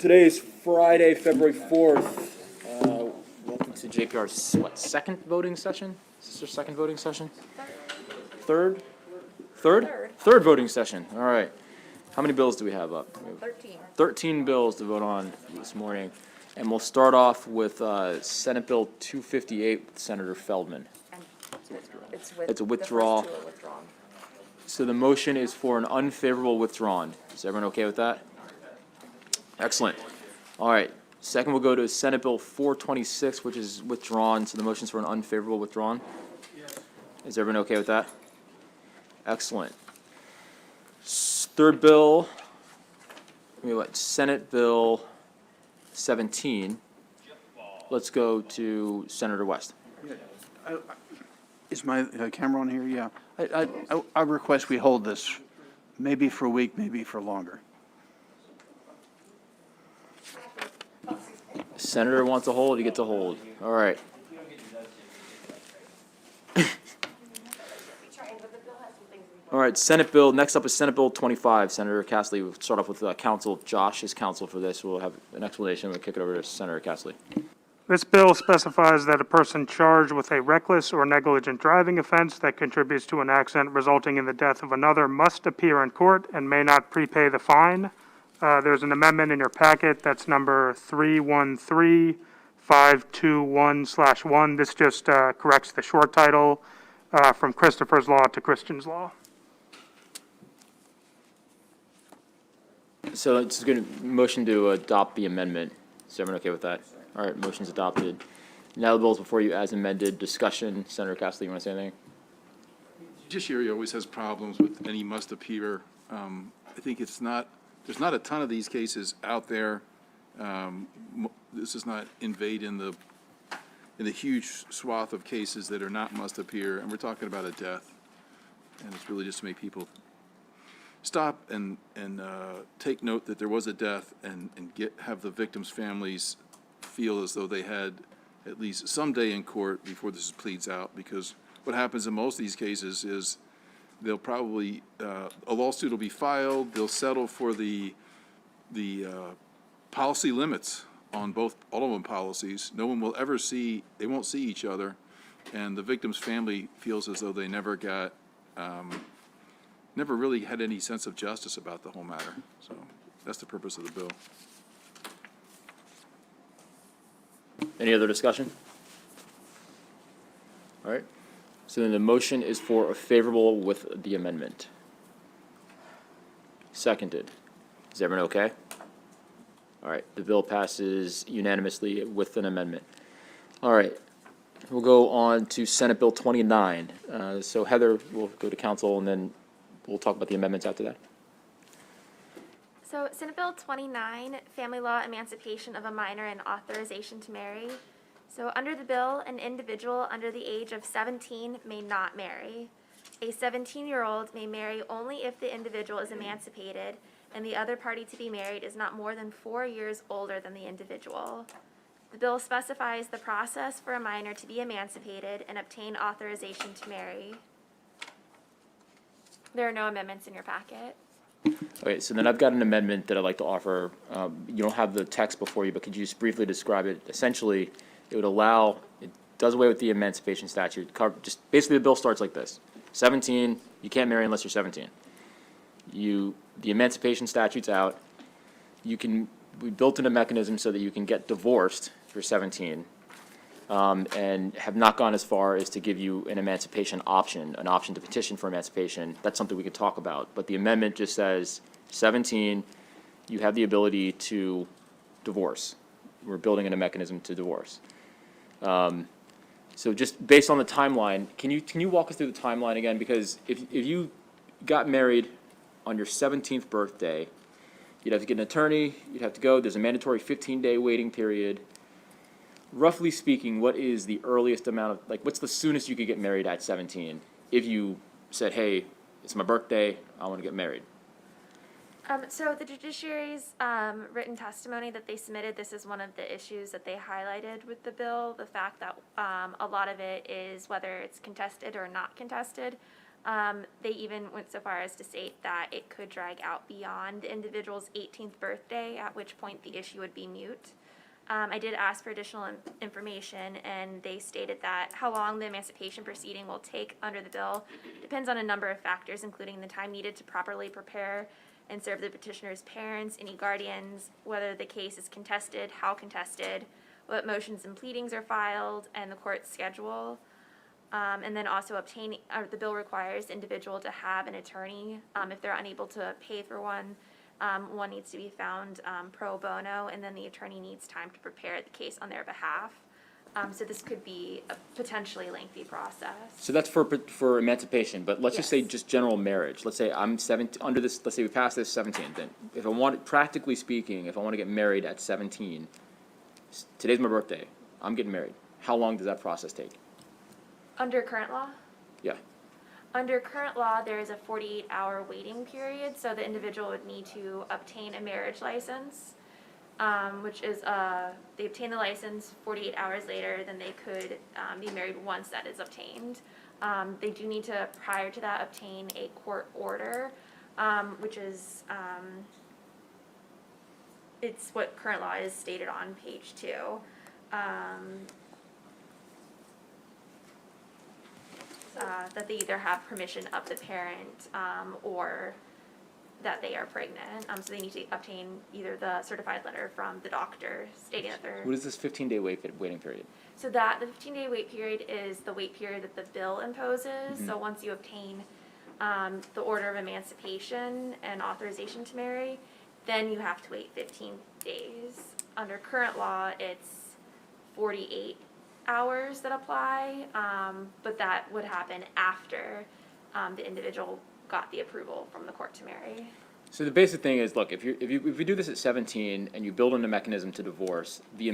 Today is Friday, February 4th. Welcome to JPR's, second voting session? Is this your second voting session? Third? Third voting session, all right. How many bills do we have up? 13. 13 bills to vote on this morning. And we'll start off with Senate Bill 258 with Senator Feldman. It's a withdrawal. The first two are withdrawn. So the motion is for an unfavorable withdrawn. Is everyone okay with that? Excellent. All right. Second, we'll go to Senate Bill 426, which is withdrawn. So the motion's for an unfavorable withdrawn. Yes. Is everyone okay with that? Excellent. Third bill, Senate Bill 17. Let's go to Senator West. Is my camera on here? Yeah. I request we hold this, maybe for a week, maybe for longer. Senator wants to hold, you get to hold. All right. All right, Senate Bill, next up is Senate Bill 25. Senator Castley, we'll start off with counsel, Josh's counsel for this. We'll have an explanation. We'll kick it over to Senator Castley. This bill specifies that a person charged with a reckless or negligent driving offense that contributes to an accident resulting in the death of another must appear in court and may not prepay the fine. There's an amendment in your packet that's number 313521/1. This just corrects the short title from Christopher's Law to Christian's Law. So it's going to motion to adopt the amendment. Is everyone okay with that? All right, motion's adopted. Now the bill's before you as amended. Discussion. Senator Castley, you want to say anything? Judiciary always has problems with any must appear. I think there's not a ton of these cases out there. This does not invade in the huge swath of cases that are not must appear, and we're talking about a death, and it's really just to make people stop and take note that there was a death and have the victims' families feel as though they had at least some day in court before this pleads out, because what happens in most of these cases is they'll probably, a lawsuit will be filed, they'll settle for the policy limits on all of them policies. No one will ever they won't see each other, and the victim's family feels as though they never really had any sense of justice about the whole matter. So that's the purpose of the bill. Any other discussion? All right. So then the motion is for a favorable with the amendment. Seconded. Is everyone okay? All right. The bill passes unanimously with an amendment. All right. We'll go on to Senate Bill 29. So Heather will go to council, and then we'll talk about the amendments after that. So Senate Bill 29, Family Law Emancipation of a Minor and Authorization to Marry. So under the bill, an individual under the age of 17 may not marry. A 17-year-old may marry only if the individual is emancipated and the other party to be married is not more than 4 years older than the individual. The bill specifies the process for a minor to be emancipated and obtain authorization to marry. There are no amendments in your packet. Okay, so then I've got an amendment that I'd like to offer. You don't have the text before you, but could you just briefly describe it? Essentially, it does away with the emancipation statute. Just basically, the bill starts like this: 17, you can't marry unless you're 17. The emancipation statute's out. We built in a mechanism so that you can get divorced if you're 17, and have not gone as far as to give you an emancipation option, an option to petition for emancipation. That's something we could talk about. But the amendment just says 17, you have the ability to divorce. We're building in a mechanism to divorce. So just based on the timeline, can you walk us through the timeline again? Because if you got married on your 17th birthday, you'd have to get an attorney, you'd have to go, there's a mandatory 15-day waiting period. Roughly speaking, what is the earliest amount of, what's the soonest you could get married at 17 if you said, hey, it's my birthday, I want to get married? So the judiciary's written testimony that they submitted, this is one of the issues that they highlighted with the bill, the fact that a lot of it is whether it's contested or not contested. They even went so far as to state that it could drag out beyond the individual's 18th birthday, at which point the issue would be moot. I did ask for additional information, and they stated that how long the emancipation proceeding will take under the bill depends on a number of factors, including the time needed to properly prepare and serve the petitioner's parents, any guardians, whether the case is contested, how contested, what motions and pleadings are filed, and the court's schedule. And then also the bill requires the individual to have an attorney. If they're unable to pay for one, one needs to be found pro bono, and then the attorney needs time to prepare the case on their behalf. So this could be a potentially lengthy process. So that's for emancipation, but let's just say Yes. just general marriage. Let's say I'm 17, under this, let's say we pass this 17, then if I want, practically speaking, if I want to get married at 17, today's my birthday, I'm getting married. How long does that process take? Under current law? Yeah. Under current law, there is a 48-hour waiting period, so the individual would need to obtain a marriage license, which is, they obtain the license 48 hours later, then they could be married once that is obtained. They do need to, prior to that, obtain a court order, which is, it's what current law is stated on page 2. That they either have permission of the parent or that they are pregnant. So they need to obtain either the certified letter from the doctor stating that they're. What is this 15-day waiting period? So that the 15-day wait period is the wait period that the bill imposes. So once you obtain the order of emancipation and authorization to marry, then you have to wait 15 days. Under current law, it's 48 hours that apply, but that would happen after the individual got the approval from the court to marry. So the basic thing is, look, if we do this at 17 and you build in a mechanism to divorce, the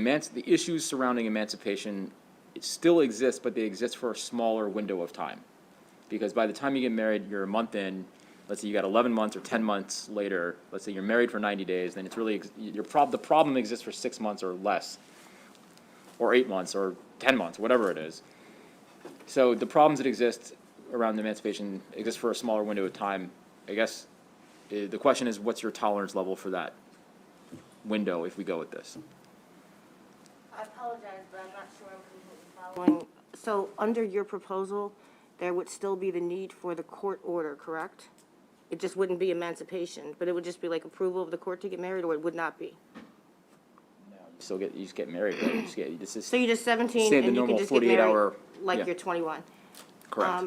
issues surrounding emancipation, it still exists, but they exist for a smaller window of time. Because by the time you get married, you're a month in, let's say you got 11 months or 10 months later, let's say you're married for 90 days, then it's really, the problem exists for 6 months or less, or 8 months, or 10 months, whatever it is. So the problems that exist around emancipation exist for a smaller window of time. I guess the question is, what's your tolerance level for that window if we go with this? I apologize, but I'm not sure I'm completely following. So under your proposal, there would still be the need for the court order, correct? It just wouldn't be emancipation, but it would just be like approval of the court to get married, or it would not be? You just get married, right? This is So you're just 17 Say the and you normal can just get 48-hour married like yeah. you're 21? correct.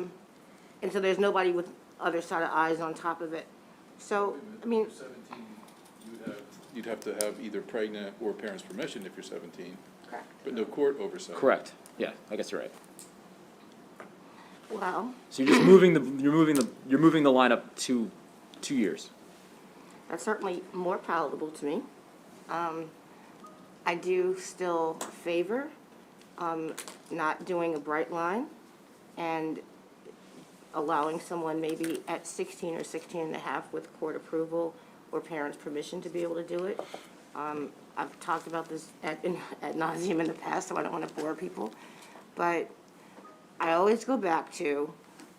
And so there's nobody with other side of eyes on top of it. So, I mean, If you're 17, you'd have to have either pregnant or parents' permission if you're 17, Correct. but no court oversight. Correct. Yeah, I guess you're right. well, So you're just moving the line up 2 years. that's certainly more palatable to me. I do still favor not doing a bright line and allowing someone maybe at 16 or 16 and a half with court approval or parents' permission to be able to do it. I've talked about this ad nauseum in the past, so I don't want to bore people. But I always go back to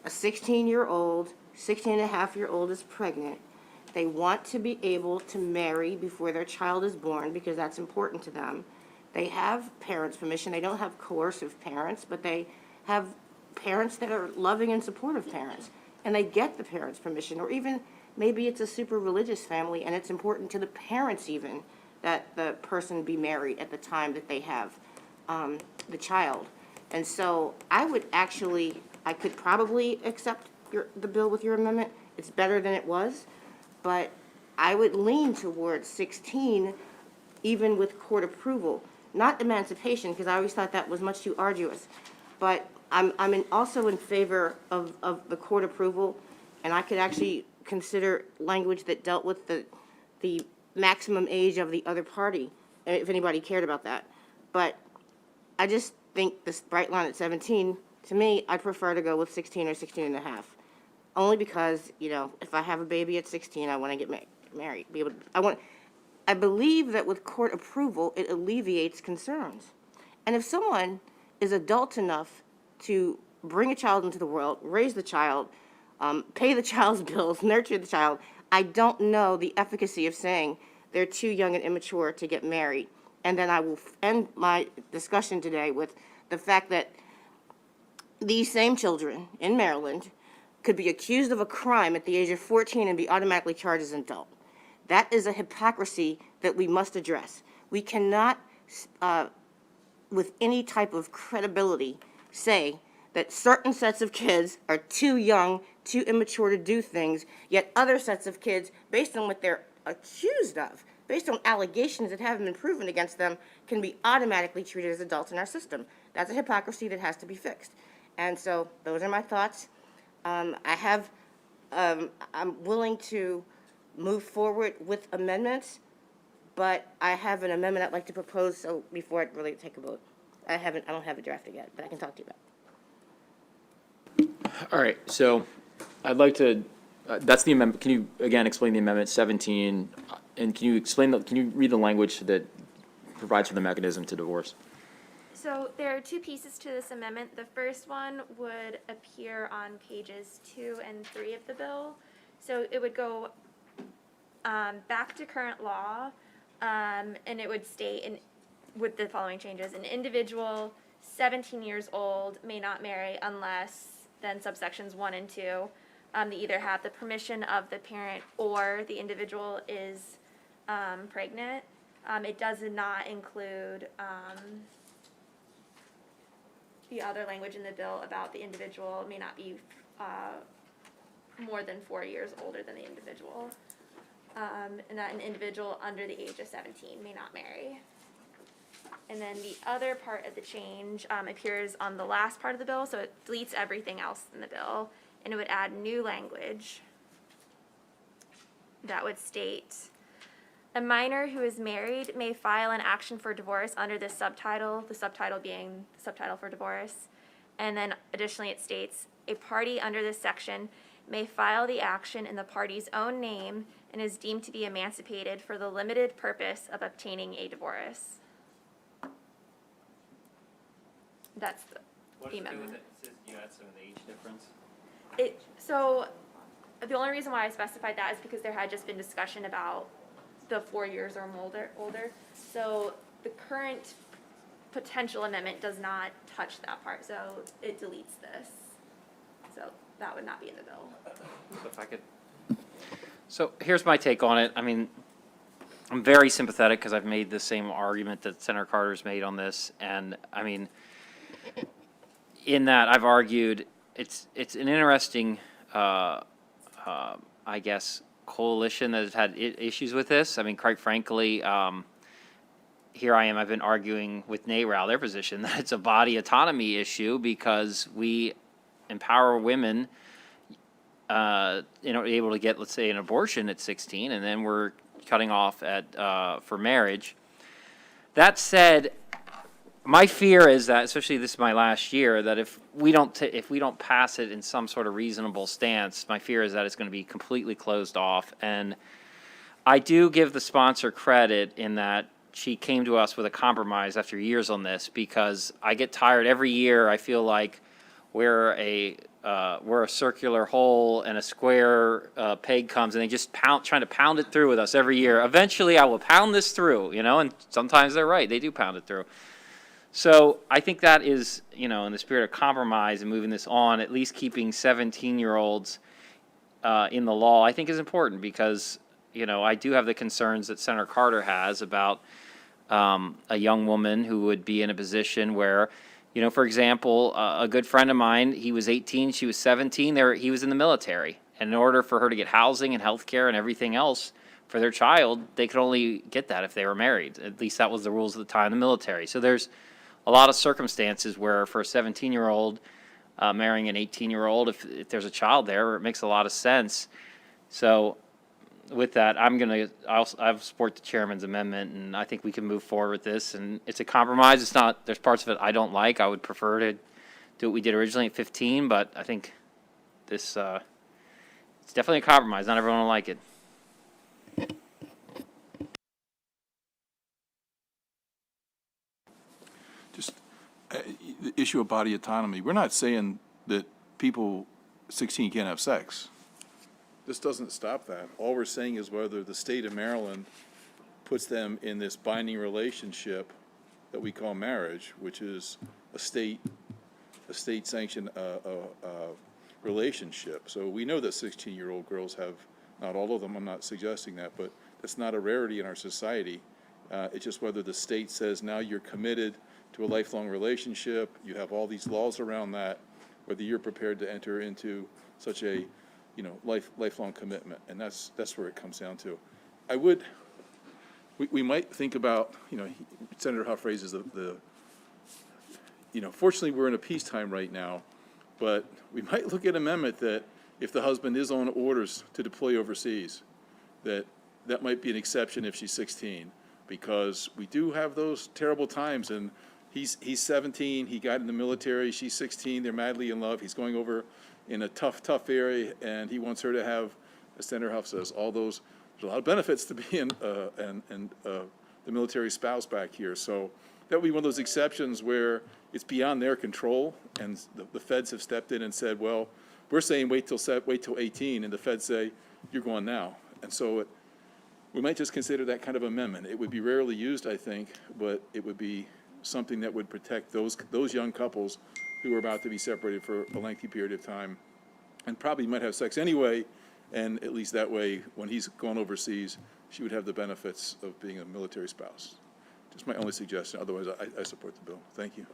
a 16-year-old, 16 and a half-year-old is pregnant. They want to be able to marry before their child is born because that's important to them. They have parents' permission. They don't have coercive parents, but they have parents that are loving and supportive parents. And they get the parents' permission, or even maybe it's a super religious family and it's important to the parents even that the person be married at the time that they have the child. And so I could probably accept the bill with your amendment. It's better than it was. But I would lean towards 16, even with court approval. Not emancipation, because I always thought that was much too arduous. But I'm also in favor of the court approval, and I could actually consider language that dealt with the maximum age of the other party, if anybody cared about that. But I just think this bright line at 17, to me, I'd prefer to go with 16 or 16 and a half. Only because, if I have a baby at 16, I want to get married. I believe that with court approval, it alleviates concerns. And if someone is adult enough to bring a child into the world, raise the child, pay the child's bills, nurture the child. I don't know the efficacy of saying they're too young and immature to get married. And then I will end my discussion today with the fact that these same children in Maryland could be accused of a crime at the age of 14 and be automatically charged as an adult. That is a hypocrisy that we must address. We cannot, with any type of credibility, say that certain sets of kids are too young, too immature to do things, yet other sets of kids, based on what they're accused of, based on allegations that haven't been proven against them, can be automatically treated as adults in our system. That's a hypocrisy that has to be fixed. And so those are my thoughts. I'm willing to move forward with amendments, but I have an amendment I'd like to propose, so before I really take a vote. I don't have it drafted yet, but I can talk to you about it. All right, so I'd like to, that's the amendment, can you, again, explain the amendment 17? And can you explain, can you read the language that provides for the mechanism to divorce? So there are two pieces to this amendment. The first one would appear on pages 2 and 3 of the bill. So it would go back to current law, and it would state, with the following changes: an individual 17 years old may not marry unless, then subsections 1 and 2, they either have the permission of the parent or the individual is pregnant. It does not include the other language in the bill about the individual may not be more than 4 years older than the individual, and that an individual under the age of 17 may not marry. And then the other part of the change appears on the last part of the bill, so it deletes everything else in the bill, and it would add new language that would state: a minor who is married may file an action for divorce under this subtitle, the subtitle being the subtitle for divorce. And then additionally it states, a party under this section may file the action in the party's own name and is deemed to be emancipated for the limited purpose of obtaining a divorce. That's the amendment. You had some of the age difference? So the only reason why I specified that is because there had just been discussion about the 4 years or older. So the current potential amendment does not touch that part, so it deletes this. So that would not be in the bill. So if I could. So here's my take on it. I mean, I'm very sympathetic because I've made the same argument that Senator Carter's made on this. And I mean, in that I've argued it's an interesting, I guess, coalition that has had issues with this. I mean, quite frankly, here I am, I've been arguing with NARAL, their position, that it's a body autonomy issue because we empower women, able to get, let's say, an abortion at 16, and then we're cutting off at for marriage. That said, my fear is that, especially this is my last year, that if we don't pass it in some sort of reasonable stance, my fear is that it's going to be completely closed off. And I do give the sponsor credit in that she came to us with a compromise after years on this, because I get tired every year. I feel like we're a circular hole and a square peg comes, and they just trying to pound it through with us every year. Eventually, I will pound this through, and sometimes they're right. They do pound it through. So I think that is, in the spirit of compromise and moving this on, at least keeping 17-year-olds in the law, I think is important because, I do have the concerns that Senator Carter has about a young woman who would be in a position where, for example, a good friend of mine, he was 18, she was 17, he was in the military. And in order for her to get housing and health care and everything else for their child, they could only get that if they were married. At least that was the rules at the time in the military. So there's a lot of circumstances where for a 17-year-old marrying an 18-year-old, if there's a child there, it makes a lot of sense. So with that, I'll support the chairman's amendment, and I think we can move forward with this. And it's a compromise. It's not, there's parts of it I don't like. I would prefer to do what we did originally at 15, but I think this, it's definitely a compromise. Not everyone will like it. Just the issue of body autonomy. We're not saying that people 16 can't have sex. This doesn't stop that. All we're saying is whether the state of Maryland puts them in this binding relationship that we call marriage, which is a state-sanctioned relationship. So we know that 16-year-old girls have, not all of them, I'm not suggesting that, but that's not a rarity in our society. It's just whether the state says now you're committed to a lifelong relationship, you have all these laws around that, whether you're prepared to enter into such a, lifelong commitment, and that's where it comes down to. We might think about, Senator Huff raises fortunately, we're in a peacetime right now, but we might look at an amendment that if the husband is on orders to deploy overseas, that might be an exception if she's 16, because we do have those terrible times, and he's 17, he got in the military, she's 16, they're madly in love, he's going over in a tough area, and he wants her to have, as Senator Huff says, there's a lot of benefits to being the military spouse back here. So that would be one of those exceptions where it's beyond their control, and the feds have stepped in and said, well, we're saying wait till 18, and the feds say, you're going now. And so we might just consider that kind of amendment. It would be rarely used, I think, but it would be something that would protect those young couples who are about to be separated for a lengthy period of time and probably might have sex anyway, and at least that way, when he's gone overseas, she would have the benefits of being a military spouse. Just my only suggestion. Otherwise, I support the bill. Thank you.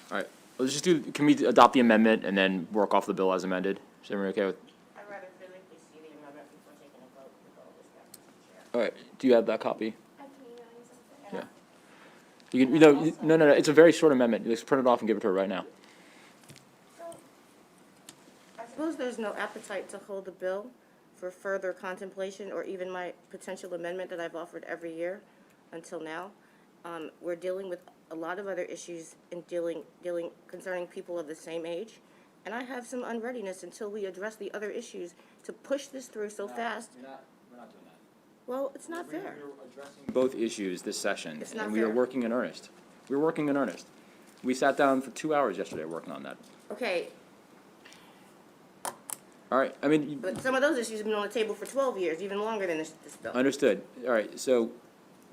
All right, let's just can we adopt the amendment and then work off the bill as amended? Is everyone okay with? I'd rather physically see the amendment before taking a vote with all respect, Mr. Chair. All right, do you have that copy? I can email you something. Yeah. No, it's a very short amendment. Let's print it off and give it to her right now. I suppose there's no appetite to hold the bill for further contemplation or even my potential amendment that I've offered every year until now. We're dealing with a lot of other issues in dealing concerning people of the same age. And I have some unreadiness until we address the other issues to push this through so fast. We're not doing that. Well, it's not fair. Both issues this session, It's not and we are fair. working in earnest. We're working in earnest. We sat down for 2 hours yesterday working on that. Okay, All right, I mean, but some of those issues have been on the table for 12 years, even longer than this bill. understood. All right, so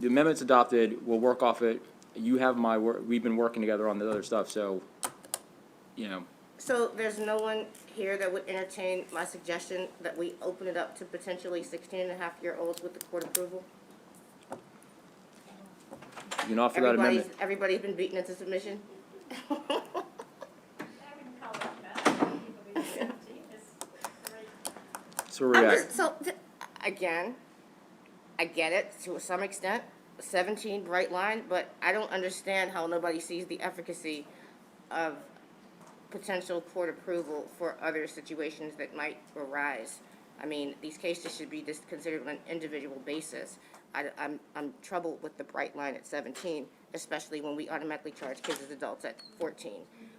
the amendment's adopted, we'll work off it. You have my work, we've been working together on the other stuff, so, So there's no one here that would entertain my suggestion that we open it up to potentially 16-and-a-half-year-olds with the court approval? you can offer that amendment. Everybody's been beaten into submission? So we're at, Again, I get it to some extent, 17 bright line, but I don't understand how nobody sees the efficacy of potential court approval for other situations that might arise. I mean, these cases should be just considered on an individual basis. I'm troubled with the bright line at 17, especially when we automatically charge kids as adults at 14.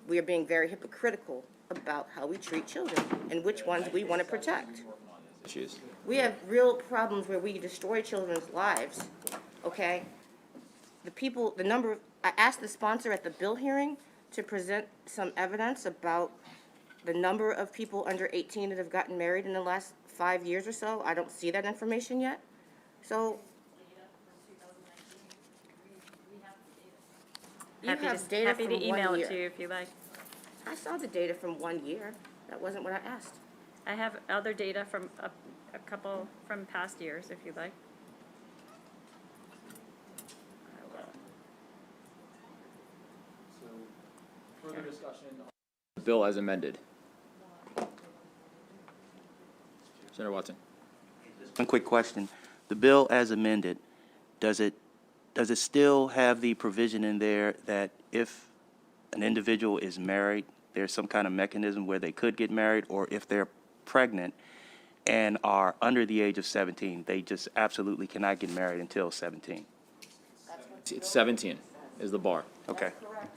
We are being very hypocritical about how we treat children and which ones we want to protect. issues. We have real problems where we destroy children's lives, okay? I asked the sponsor at the bill hearing to present some evidence about the number of people under 18 that have gotten married in the last 5 years or so. I don't see that information yet. So you have data Happy from to email 1 it to year. you if you like. I saw the data from 1 year. That wasn't what I asked. I have other data from a couple from past years, if you'd like. Further discussion on the bill as amended. Senator Watson. One quick question. The bill as amended, does it still have the provision in there that if an individual is married, there's some kind of mechanism where they could get married, or if they're pregnant and are under the age of 17, they just absolutely cannot get married until 17? It's 17 is the bar. Okay. Correct.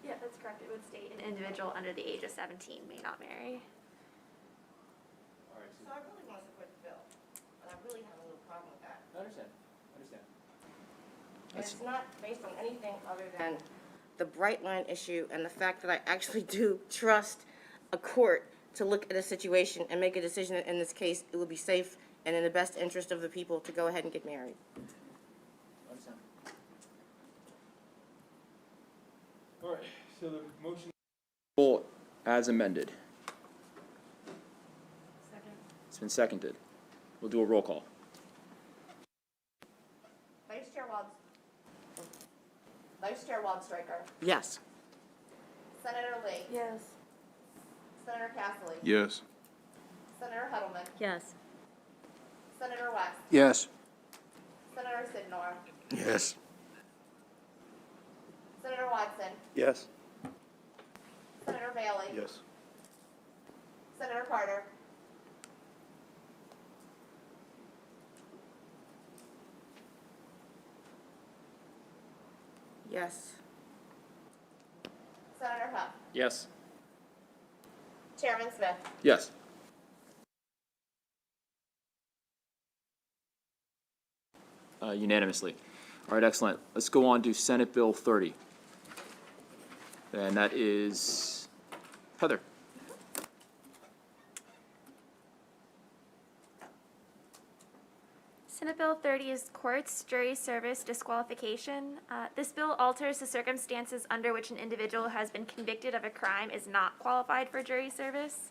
Yeah, that's correct. It would state an individual under the age of 17 may not marry. So I really want to support the bill, but I really have a little problem with that. I understand, I understand. And it's not based on anything other than the bright line issue and the fact that I actually do trust a court to look at a situation and make a decision that in this case, it would be safe and in the best interest of the people to go ahead and get married. I understand. All right, so the motion. Bill as amended. Second. It's been seconded. We'll do a roll call. Vice Chair Waldstreicher, Yes. Senator Lee, Yes. Senator Castley, Yes. Senator Huddleman, Yes. Senator West, Yes. Senator Sidnor, Yes. Senator Watson, Yes. Senator Bailey, Yes. Senator Carter, Yes. Senator Huff, Yes. Chairman Smith. Yes. Unanimously. All right, excellent. Let's go on to Senate Bill 30. And that is Heather. Senate Bill 30 is courts, jury service disqualification. This bill alters the circumstances under which an individual who has been convicted of a crime is not qualified for jury service.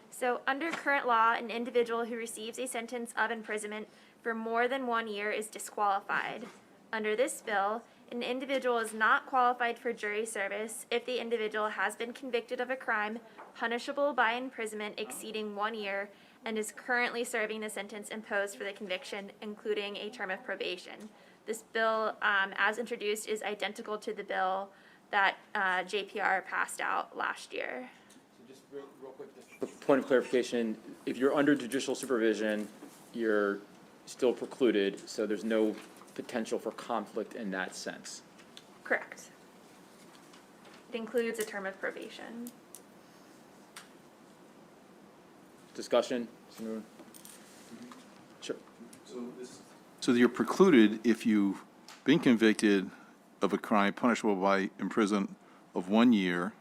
So under current law, an individual who receives a sentence of imprisonment for more than 1 year is disqualified. Under this bill, an individual is not qualified for jury service if the individual has been convicted of a crime punishable by imprisonment exceeding 1 year and is currently serving the sentence imposed for the conviction, including a term of probation. This bill, as introduced, is identical to the bill that JPR passed out last year. Just real quick, point of clarification, if you're under judicial supervision, you're still precluded, so there's no potential for conflict in that sense. Correct. It includes a term of probation. Discussion? Someone? Sure. So you're precluded if you've been convicted of a crime punishable by imprisonment of 1 year,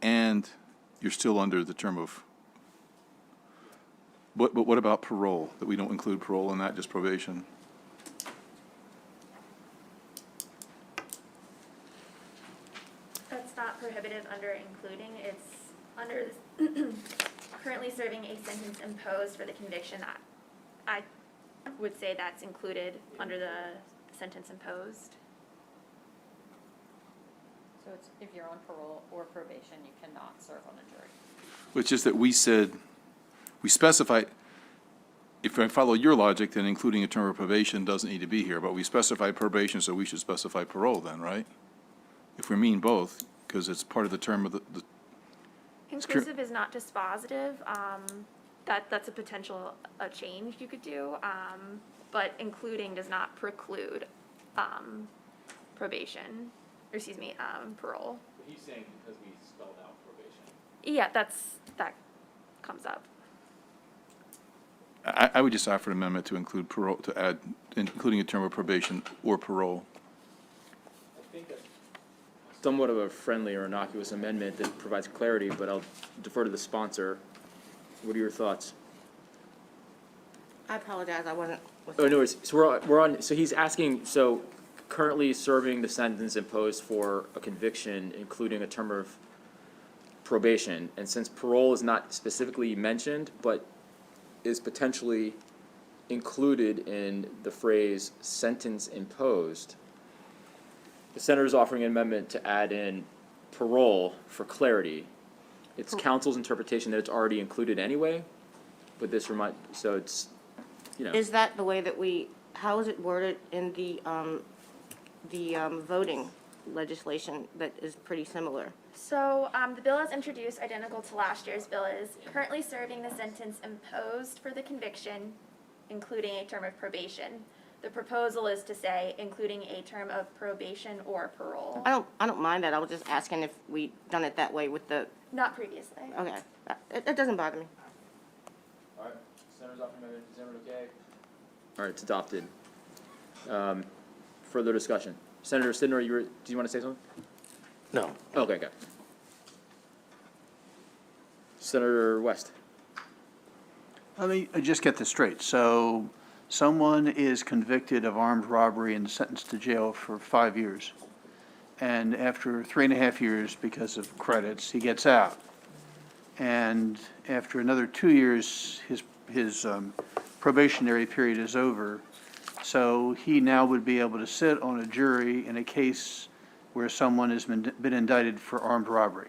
and you're still under the term of, but what about parole? That we don't include parole in that, just probation? That's not prohibitive under including, it's under currently serving a sentence imposed for the conviction. I would say that's included under the sentence imposed. So it's, if you're on parole or probation, you cannot serve on a jury. It's just that we said, we specified, if I follow your logic, then including a term of probation doesn't need to be here, but we specified probation, so we should specify parole then, right? If we mean both, because it's part of the term of the Inclusive is not dispositive. That's a potential change you could do, but including does not preclude probation, or excuse me, parole. He's saying because we spelled out probation. Yeah, that comes up. I would just offer an amendment to include parole, to add, including a term of probation or parole. I think that's somewhat of a friendly or innocuous amendment that provides clarity, but I'll defer to the sponsor. What are your thoughts? I apologize, I wasn't. Oh, no worries. So we're on, so he's asking, so currently serving the sentence imposed for a conviction, including a term of probation, and since parole is not specifically mentioned, but is potentially included in the phrase sentence imposed, the senator is offering an amendment to add in parole for clarity. It's council's interpretation that it's already included anyway, but this so it's, you know. Is that the way that how is it worded in the voting legislation that is pretty similar? So the bill as introduced, identical to last year's bill, is currently serving the sentence imposed for the conviction, including a term of probation. The proposal is to say, including a term of probation or parole. I don't mind that, I was just asking if we done it that way with the, Not previously. okay, it doesn't bother me. All right, senator's offering amendment, is everyone okay? All right, it's adopted. Further discussion. Senator Sidnor, do you want to say something? No. Okay, good. Senator West. Let me just get this straight. So someone is convicted of armed robbery and sentenced to jail for 5 years. And after 3.5 years, because of credits, he gets out. And after another 2 years, his probationary period is over. So he now would be able to sit on a jury in a case where someone has been indicted for armed robbery.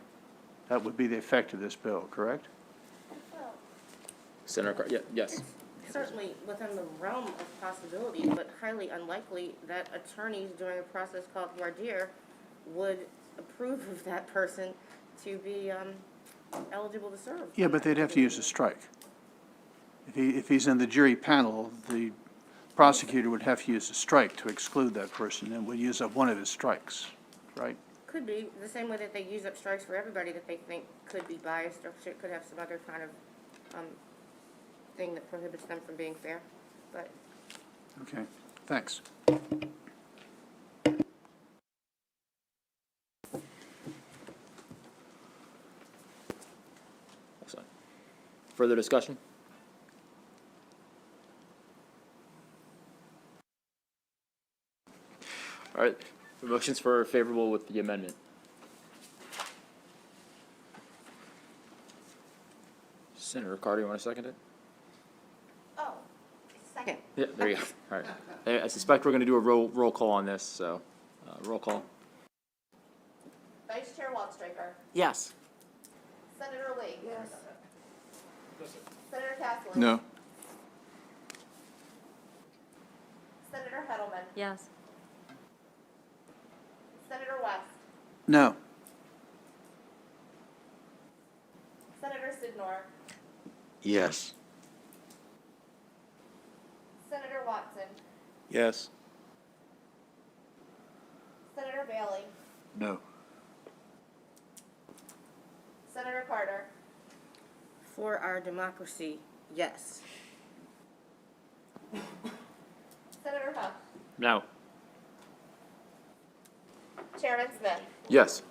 That would be the effect of this bill, correct? Senator Carr, yeah, yes. Certainly within the realm of possibility, but highly unlikely that attorneys during a process called voir dire would approve of that person to be eligible to serve. Yeah, but they'd have to use a strike. If he's in the jury panel, the prosecutor would have to use a strike to exclude that person and would use up one of his strikes, right? Could be, the same way that they use up strikes for everybody that they think could be biased or could have some other kind of thing that prohibits them from being fair, but. Okay, thanks. Excellent. Further discussion? All right, the motion's for favorable with the amendment. Senator Carter, you want to second it? Oh, second. Yeah, there you go. All right. I suspect we're going to do a roll call on this, so roll call. Vice Chair Waldstreicher. Yes. Senator Lee. Yes. Senator Castleton. No. Senator Heddleman. Yes. Senator West. No. Senator Sidnor. Yes. Senator Watson. Yes. Senator Bailey. No. Senator Carter. For our democracy, yes. Senator Huff. No. Chairman Smith. Yes.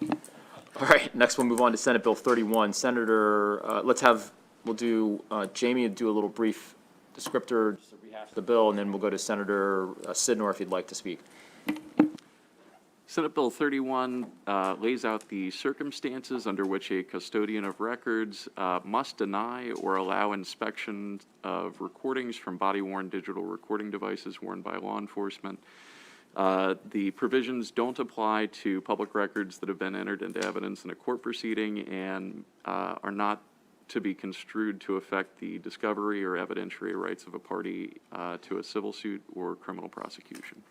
All right, next we'll move on to Senate Bill 31. Senator, we'll do, Jamie will do a little brief descriptor, just to rehash the bill, and then we'll go to Senator Sidnor if he'd like to speak. Senate Bill 31 lays out the circumstances under which a custodian of records must deny or allow inspection of recordings from body-worn digital recording devices worn by law enforcement. The provisions don't apply to public records that have been entered into evidence in a court proceeding and are not to be construed to affect the discovery or evidentiary rights of a party to a civil suit or criminal prosecution.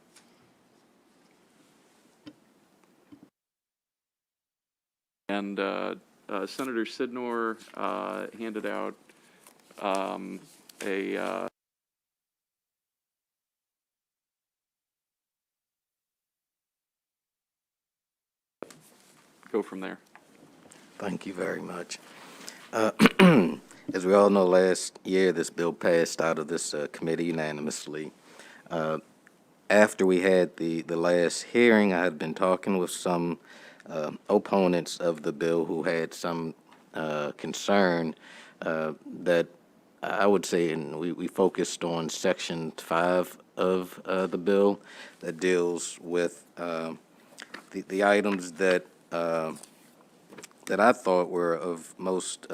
And Senator Sidnor handed out a go from there. Thank you very much. As we all know, last year this bill passed out of this committee unanimously. After we had the last hearing, I had been talking with some opponents of the bill who had some concern that I would say, and we focused on Section 5 of the bill that deals with the items that I thought were of most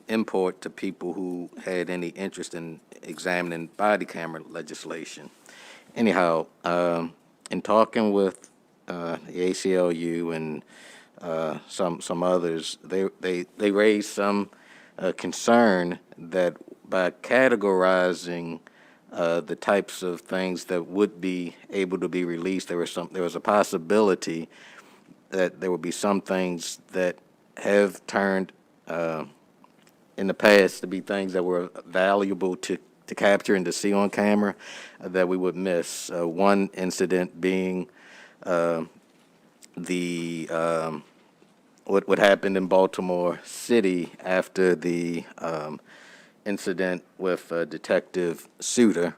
import to people who had any interest in examining body camera legislation. Anyhow, in talking with the ACLU and some others, they raised some concern that by categorizing the types of things that would be able to be released, there was a possibility that there would be some things that have turned in the past to be things that were valuable to capture and to see on camera that we would miss. One incident being one what happened in Baltimore City after the incident with Detective Suter.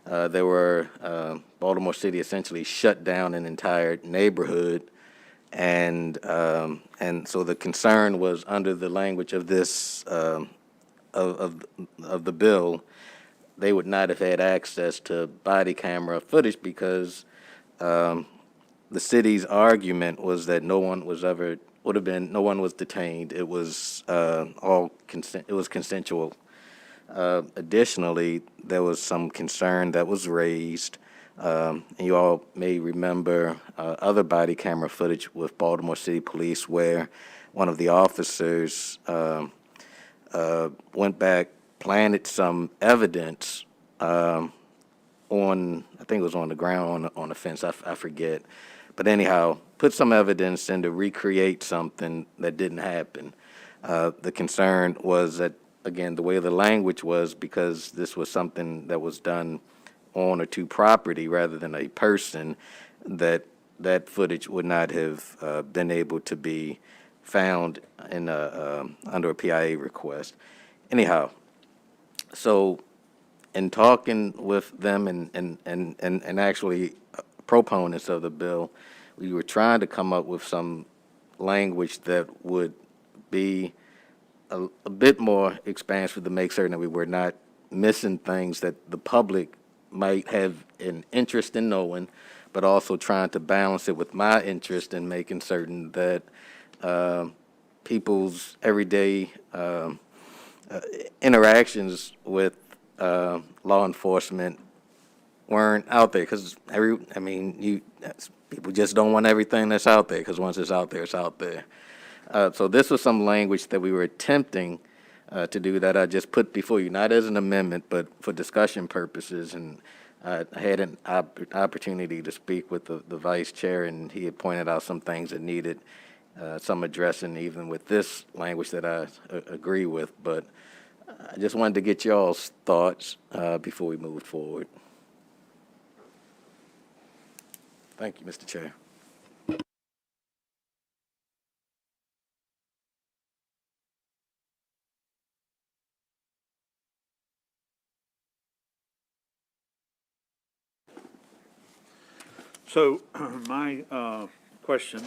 Baltimore City essentially shut down an entire neighborhood, and so the concern was, under the language of this of the bill, they would not have had access to body camera footage because the city's argument was that no one was detained. It was it was consensual. Additionally, there was some concern that was raised, and you all may remember other body camera footage with Baltimore City Police where one of the officers went back, planted some evidence on, I think it was on the ground, on the fence, I forget. But anyhow, put some evidence in to recreate something that didn't happen. The concern was that, again, the way the language was, because this was something that was done on or to property rather than a person, that footage would not have been able to be found in under a PIA request. Anyhow, so in talking with them and actually proponents of the bill, we were trying to come up with some language that would be a bit more expansive to make certain that we were not missing things that the public might have an interest in knowing, but also trying to balance it with my interest in making certain that people's everyday interactions with law enforcement weren't out there, because people just don't want everything that's out there, because once it's out there, it's out there. So this was some language that we were attempting to do that I just put before you, not as an amendment, but for discussion purposes. And I had an opportunity to speak with the vice chair, and he had pointed out some things that needed some addressing, even with this language that I agree with. But I just wanted to get y'all's thoughts before we moved forward. Thank you, Mr. Chair. So my question,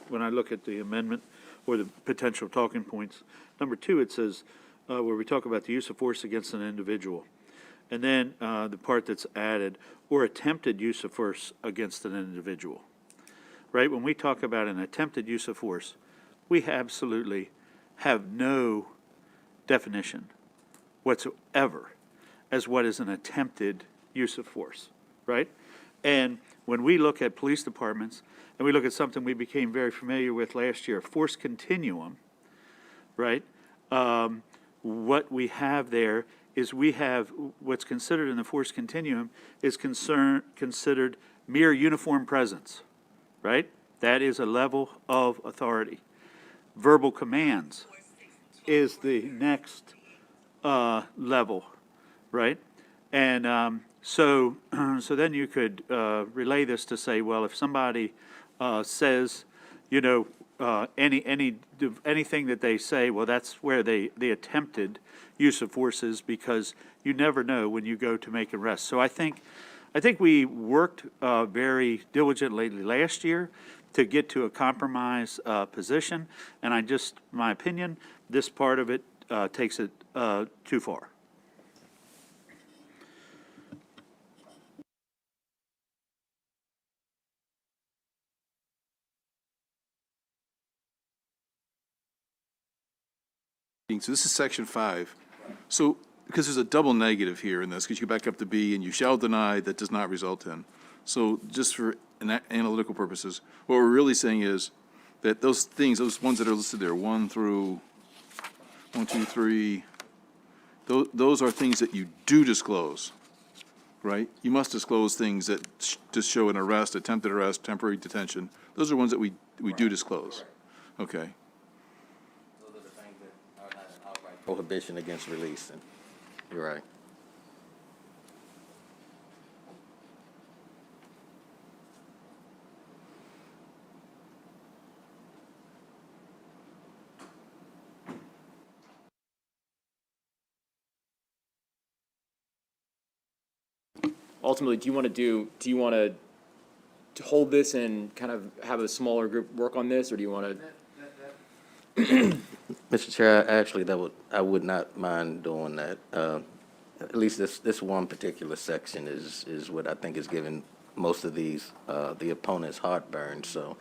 when I look at the amendment or the potential talking points, number 2, it says where we talk about the use of force against an individual. And then the part that's added, or attempted use of force against an individual. Right? When we talk about an attempted use of force, we absolutely have no definition whatsoever as what is an attempted use of force. Right? And when we look at police departments, and we look at something we became very familiar with last year, force continuum, right? What we have there is we have what's considered in the force continuum is considered mere uniform presence, right? That is a level of authority. Verbal commands is the next level, right? And so then you could relay this to say, well, if somebody says, anything that they say, well, that's where the attempted use of force is, because you never know when you go to make an arrest. So I think we worked very diligently last year to get to a compromise position, and my opinion, this part of it takes it too far. So this is section 5. So, because there's a double negative here in this, because you go back up to B, and you shall deny that does not result in. So just for analytical purposes, what we're really saying is that those things, those ones that are listed there, 1 through 1, 2, 3, those are things that you do disclose, right? You must disclose things that just show an arrest, attempted arrest, temporary detention. Those are ones that we do disclose. Okay. Prohibition against releasing. You're right. ultimately, do you want to hold this and kind of have a smaller group work on this, or do you want to? Mr. Chair, actually, I would not mind doing that. At least this one particular section is what I think is giving most of these, the opponents heartburn, so.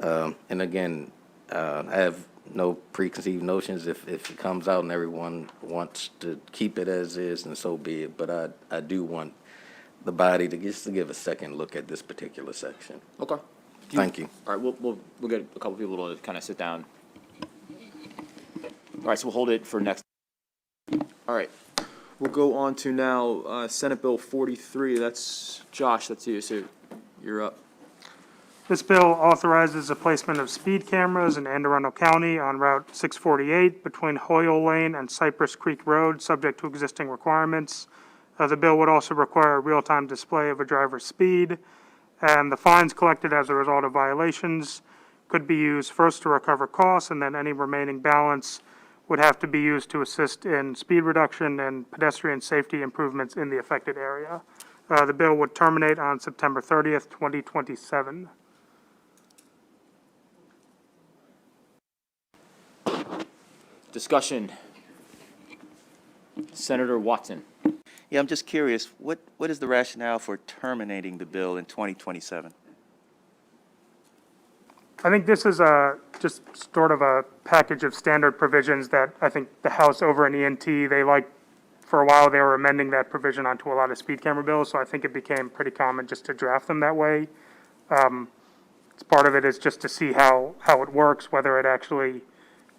And again, I have no preconceived notions. If it comes out and everyone wants to keep it as is, then so be it. But I do want the body to give a second look at this particular section. Okay. Thank you. All right, we'll get a couple people to kind of sit down. All right, so we'll hold it for next. All right, we'll go on to now Senate Bill 43. That's Josh, that's you, so you're up. This bill authorizes the placement of speed cameras in Anne Arundel County on Route 648 between Hoyle Lane and Cypress Creek Road, subject to existing requirements. The bill would also require a real-time display of a driver's speed, and the fines collected as a result of violations could be used first to recover costs, and then any remaining balance would have to be used to assist in speed reduction and pedestrian safety improvements in the affected area. The bill would terminate on September 30th, 2027. Discussion. Senator Watson. Yeah, I'm just curious, what is the rationale for terminating the bill in 2027? I think this is just sort of a package of standard provisions that I think the House over in ENT, for a while, they were amending that provision onto a lot of speed camera bills, so I think it became pretty common just to draft them that way. Part of it is just to see how it works, whether it actually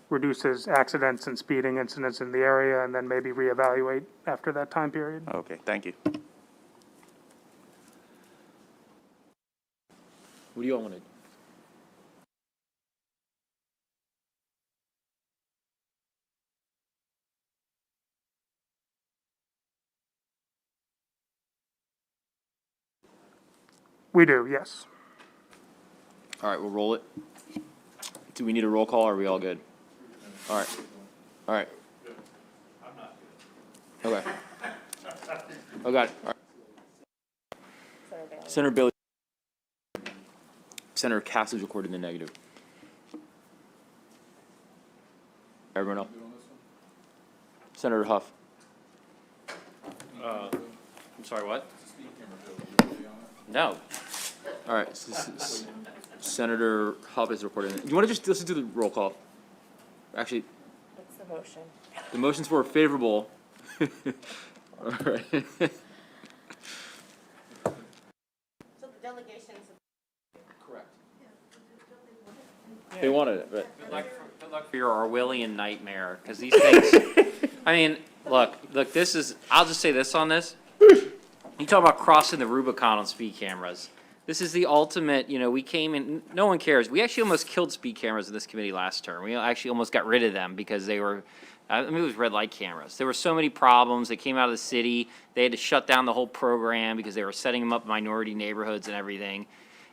reduces accidents and speeding incidents in the area, and then maybe reevaluate after that time period. Okay, thank you. What do you all want to do? We do, yes. All right, we'll roll it. Do we need a roll call, or are we all good? All right. All right. I'm not good. Okay. Oh, got it. All right. Senator Bailey. Senator Cass is recorded in the negative. Everyone else? Senator Huff. I'm sorry, what? No. All right. Senator Huff is recorded. You want to just listen to the roll call? Actually, What's the motion? the motions were favorable. All right. So the delegations. Correct. They wanted it, but. Good luck for your Orwellian nightmare, because these things, I mean, look, this is, I'll just say this on this. You talk about crossing the Rubicon on speed cameras. This is the ultimate, we came in, no one cares. We actually almost killed speed cameras in this committee last term. We actually almost got rid of them because they were, it was red light cameras. There were so many problems. They came out of the city. They had to shut down the whole program because they were setting them up in minority neighborhoods and everything.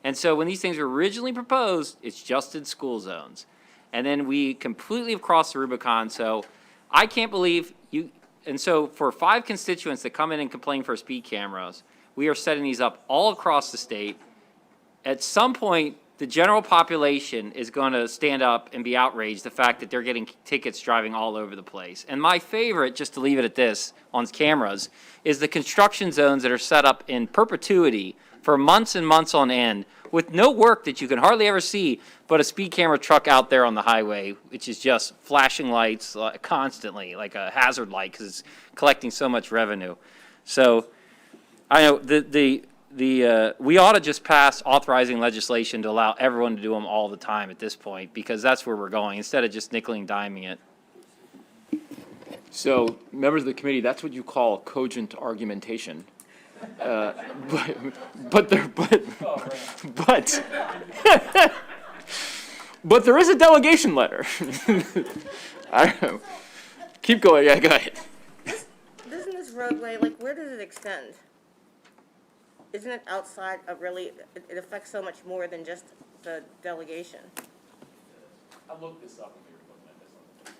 And so when these things were originally proposed, it's just in school zones. And then we completely have crossed the Rubicon. So I can't believe you. And so for 5 constituents that come in and complain for speed cameras, we are setting these up all across the state. At some point, the general population is going to stand up and be outraged the fact that they're getting tickets driving all over the place. And my favorite, just to leave it at this, on cameras, is the construction zones that are set up in perpetuity for months and months on end with no work that you can hardly ever see but a speed camera truck out there on the highway, which is just flashing lights constantly, like a hazard light, because it's collecting so much revenue. So I know we ought to just pass authorizing legislation to allow everyone to do them all the time at this point, because that's where we're going, instead of just nickel and diming it. So, members of the committee, that's what you call cogent argumentation. But there is a delegation letter. I don't know. Keep going. Yeah, go ahead. Doesn't this roadway, where does it extend? Isn't it outside of really, it affects so much more than just the delegation? I'll look this up if you're looking at this.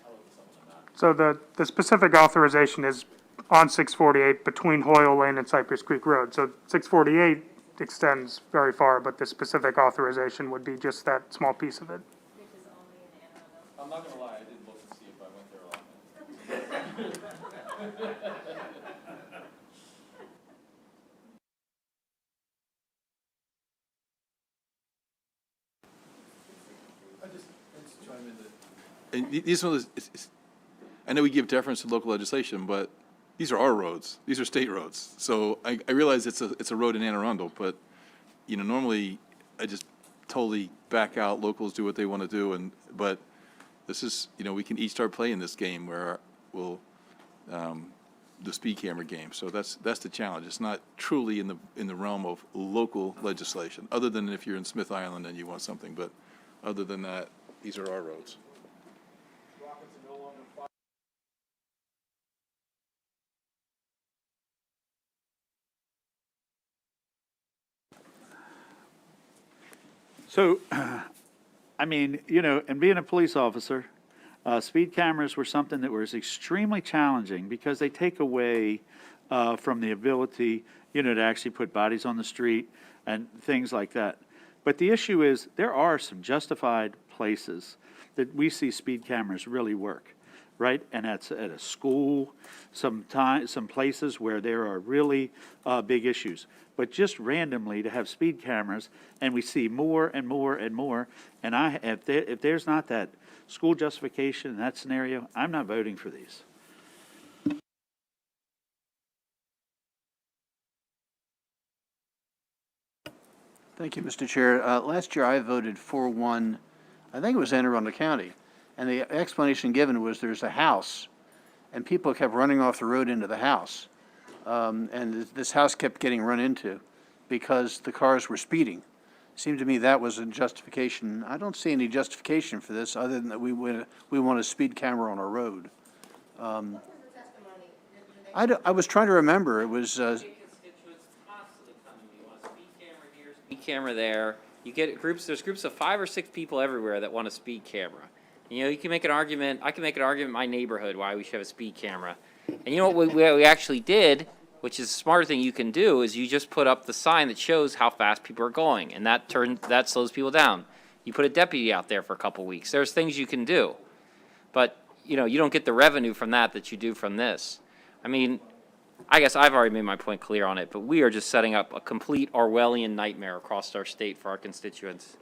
I'll look this up on that. So the specific authorization is on 648 between Hoyle Lane and Cypress Creek Road. So 648 extends very far, but the specific authorization would be just that small piece of it. I'm not gonna lie, I did look to see if I went there a lot. And these are, I know we give deference to local legislation, but these are our roads. These are state roads. So I realize it's a road in Anne Arundel, but, normally I just totally back out, locals do what they want to do, but this is, we can each start playing this game where we'll, the speed camera game. So that's the challenge. It's not truly in the realm of local legislation, other than if you're in Smith Island and you want something, but other than that, these are our roads. So, I mean, and being a police officer, speed cameras were something that was extremely challenging because they take away from the ability, to actually put bodies on the street and things like that. But the issue is there are some justified places that we see speed cameras really work, right? And that's at a school, some places where there are really big issues. But just randomly to have speed cameras, and we see more and more and more, and if there's not that school justification in that scenario, I'm not voting for these. Thank you, Mr. Chair. Last year, I voted 4-1, I think it was Anne Arundel County, and the explanation given was there's a house, and people kept running off the road into the house. And this house kept getting run into because the cars were speeding. Seemed to me that was a justification. I don't see any justification for this other than that we want a speed camera on our road. I was trying to remember. It was, Constituents constantly coming, you want a speed camera here, speed camera there. You get there's groups of 5 or 6 people everywhere that want a speed camera. You can make an argument, I can make an argument in my neighborhood why we should have a speed camera. And you know what we actually did, which is a smarter thing you can do, is you just put up the sign that shows how fast people are going, and that slows people down. You put a deputy out there for a couple weeks. There's things you can do. But, you don't get the revenue from that you do from this. I mean, I guess I've already made my point clear on it, but we are just setting up a complete Orwellian nightmare across our state for our constituents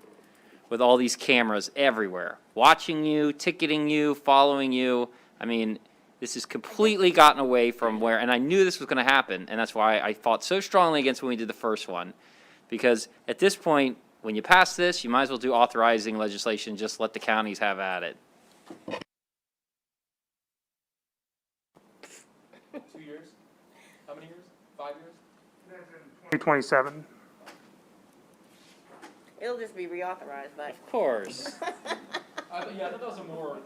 with all these cameras everywhere, watching you, ticketing you, following you. I mean, this has completely gotten away from where, and I knew this was going to happen, and that's why I fought so strongly against when we did the first one, because at this point, when you pass this, you might as well do authorizing legislation, just let the counties have at it. 2 years? How many years? 5 years? 2027. It'll just be reauthorized, but. Of course. Yeah, I thought that was a more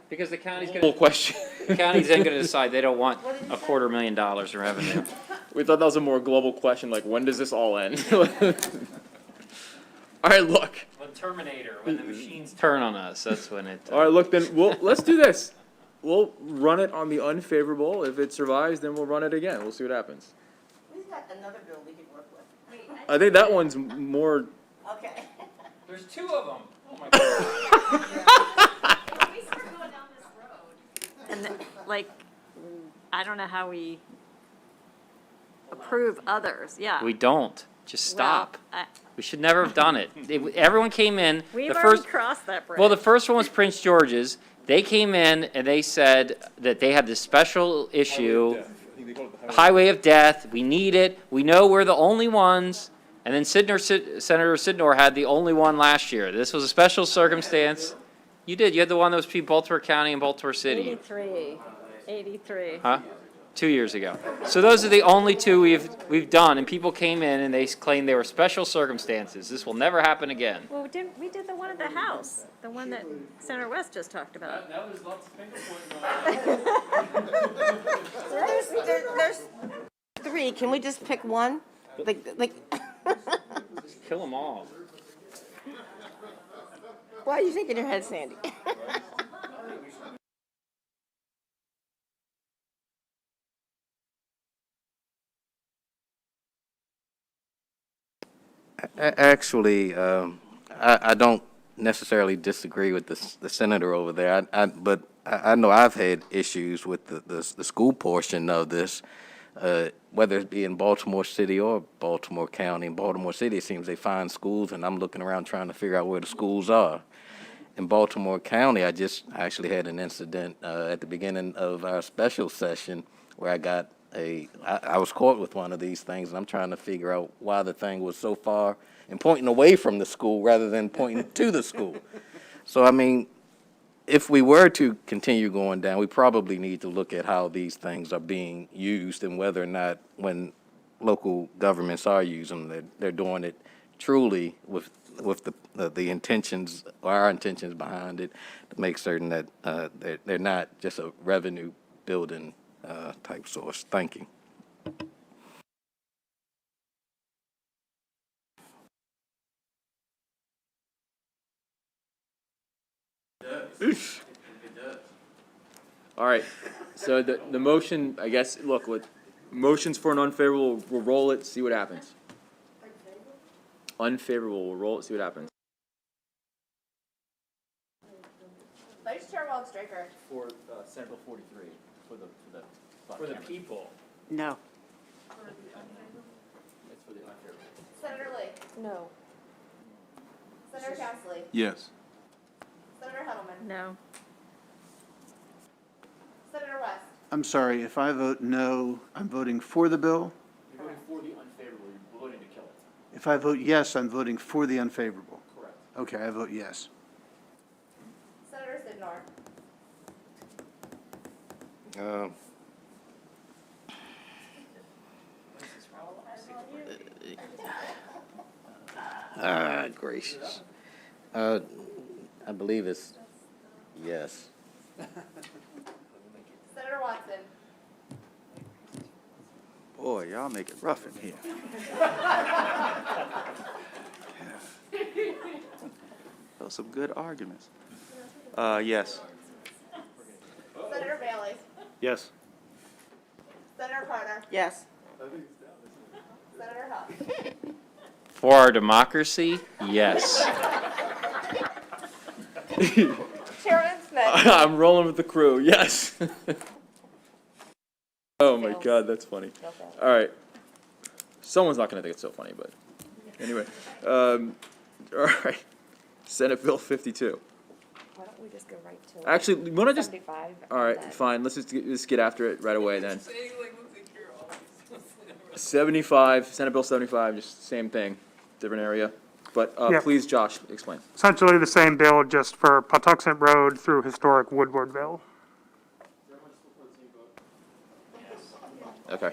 Because the county's global going question. the county's then going to decide they don't want $250,000 in revenue. We thought that was a more global question, like when does this all end? All right, look. When Terminator, when the machines turn on us, that's when it. All right, look, then let's do this. We'll run it on the unfavorable. If it survives, then we'll run it again. We'll see what happens. We've got another bill we could work with. I think that one's more. Okay. There's 2 of them. Oh my God. We start going down this road. And I don't know how we approve others, yeah. We don't. Just stop. Well, We should never have done it. Everyone came in. We've the already first, crossed that bridge. Well, the first one was Prince George's. They came in and they said that they had this special issue, highway of death. We need it. We know we're the only ones. And then Senator Sidnor had the only one last year. This was a special circumstance. You did. You had the one that was between Baltimore County and Baltimore City. 83. Huh? 2 years ago. So those are the only 2 we've done, and people came in and they claimed they were special circumstances. This will never happen again. Well, we did the one at the house, the one that Senator West just talked about. Now there's lots of finger pointing There's 3. Can we just pick one? Like. Just kill them all. Why are you shaking your head, Sandy? Actually, I don't necessarily disagree with the senator over there, but I know I've had issues with the school portion of this, whether it be in Baltimore City or Baltimore County. In Baltimore City, it seems they find schools, and I'm looking around trying to figure out where the schools are. In Baltimore County, I actually had an incident at the beginning of our special session where I was caught with one of these things, and I'm trying to figure out why the thing was so far and pointing away from the school rather than pointing to the school. So, I mean, if we were to continue going down, we probably need to look at how these things are being used and whether or not when local governments are using them, they're doing it truly with the intentions, or our intentions behind it, to make certain that they're not just a revenue building type source. Thank you. All right, so the motion, I guess, look, with motions for an unfavorable, we'll roll it, see what happens. Unfavorable, we'll roll it, see what happens. Vice Chair Waldstraker. For Senate Bill 43, for the people. No. It's for the unfavorable. Senator Lee. No. Senator Castley. Yes. Senator Heddleman. No. Senator West. I'm sorry, if I vote no, I'm voting for the bill. You're voting for the unfavorable, you're voting to kill it. If I vote yes, I'm voting for the unfavorable. Correct. Okay, I vote yes. Senator Sidnor. Gracious. I believe it's yes. Senator Watson. Boy, y'all make it rough in here. Those some good arguments. Yes. Senator Bailey. Yes. Senator Carter. Yes. Senator Huff. For our democracy, yes. Chairman Smith. I'm rolling with the crew, yes. Oh my God, that's funny. All right. Someone's not gonna think it's so funny, but anyway. All right. Senate Bill 52. Why don't we just go right to Actually, we wanna just, 75? all right, fine, let's just get after it right away then. 75, Senate Bill 75, just same thing, different area. But Yeah. please, Josh, explain. Essentially the same bill, just for Patuxent Road through historic Woodwardville. Okay.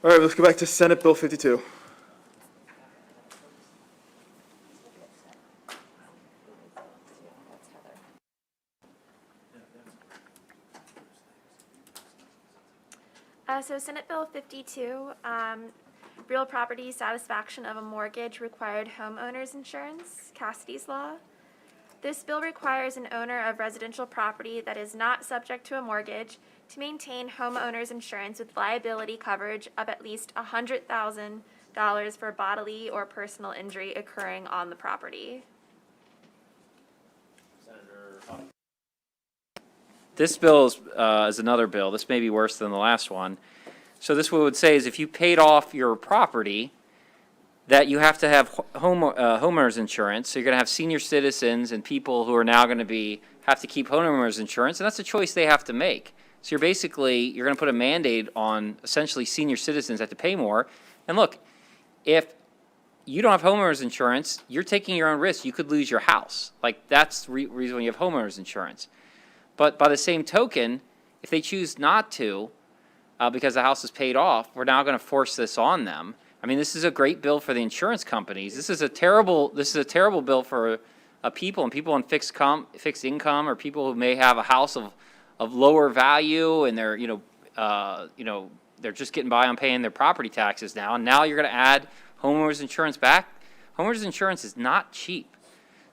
All right, let's go back to Senate Bill 52. So Senate Bill 52, real property satisfaction of a mortgage required homeowners insurance, Cassidy's Law. This bill requires an owner of residential property that is not subject to a mortgage to maintain homeowners insurance with liability coverage of at least $100,000 for bodily or personal injury occurring on the property. This bill is another bill. This may be worse than the last one. So this what it would say is if you paid off your property, that you have to have homeowners insurance. So you're going to have senior citizens and people who are now going to have to keep homeowners insurance, and that's a choice they have to make. So you're going to put a mandate on essentially senior citizens have to pay more. And look, if you don't have homeowners insurance, you're taking your own risk. You could lose your house. Like that's the reason why you have homeowners insurance. But by the same token, if they choose not to, because the house is paid off, we're now going to force this on them. I mean, this is a great bill for the insurance companies. This is a terrible bill for people and people on fixed income or people who may have a house of lower value and they're they're just getting by on paying their property taxes now. And now you're going to add homeowners insurance back. Homeowners insurance is not cheap,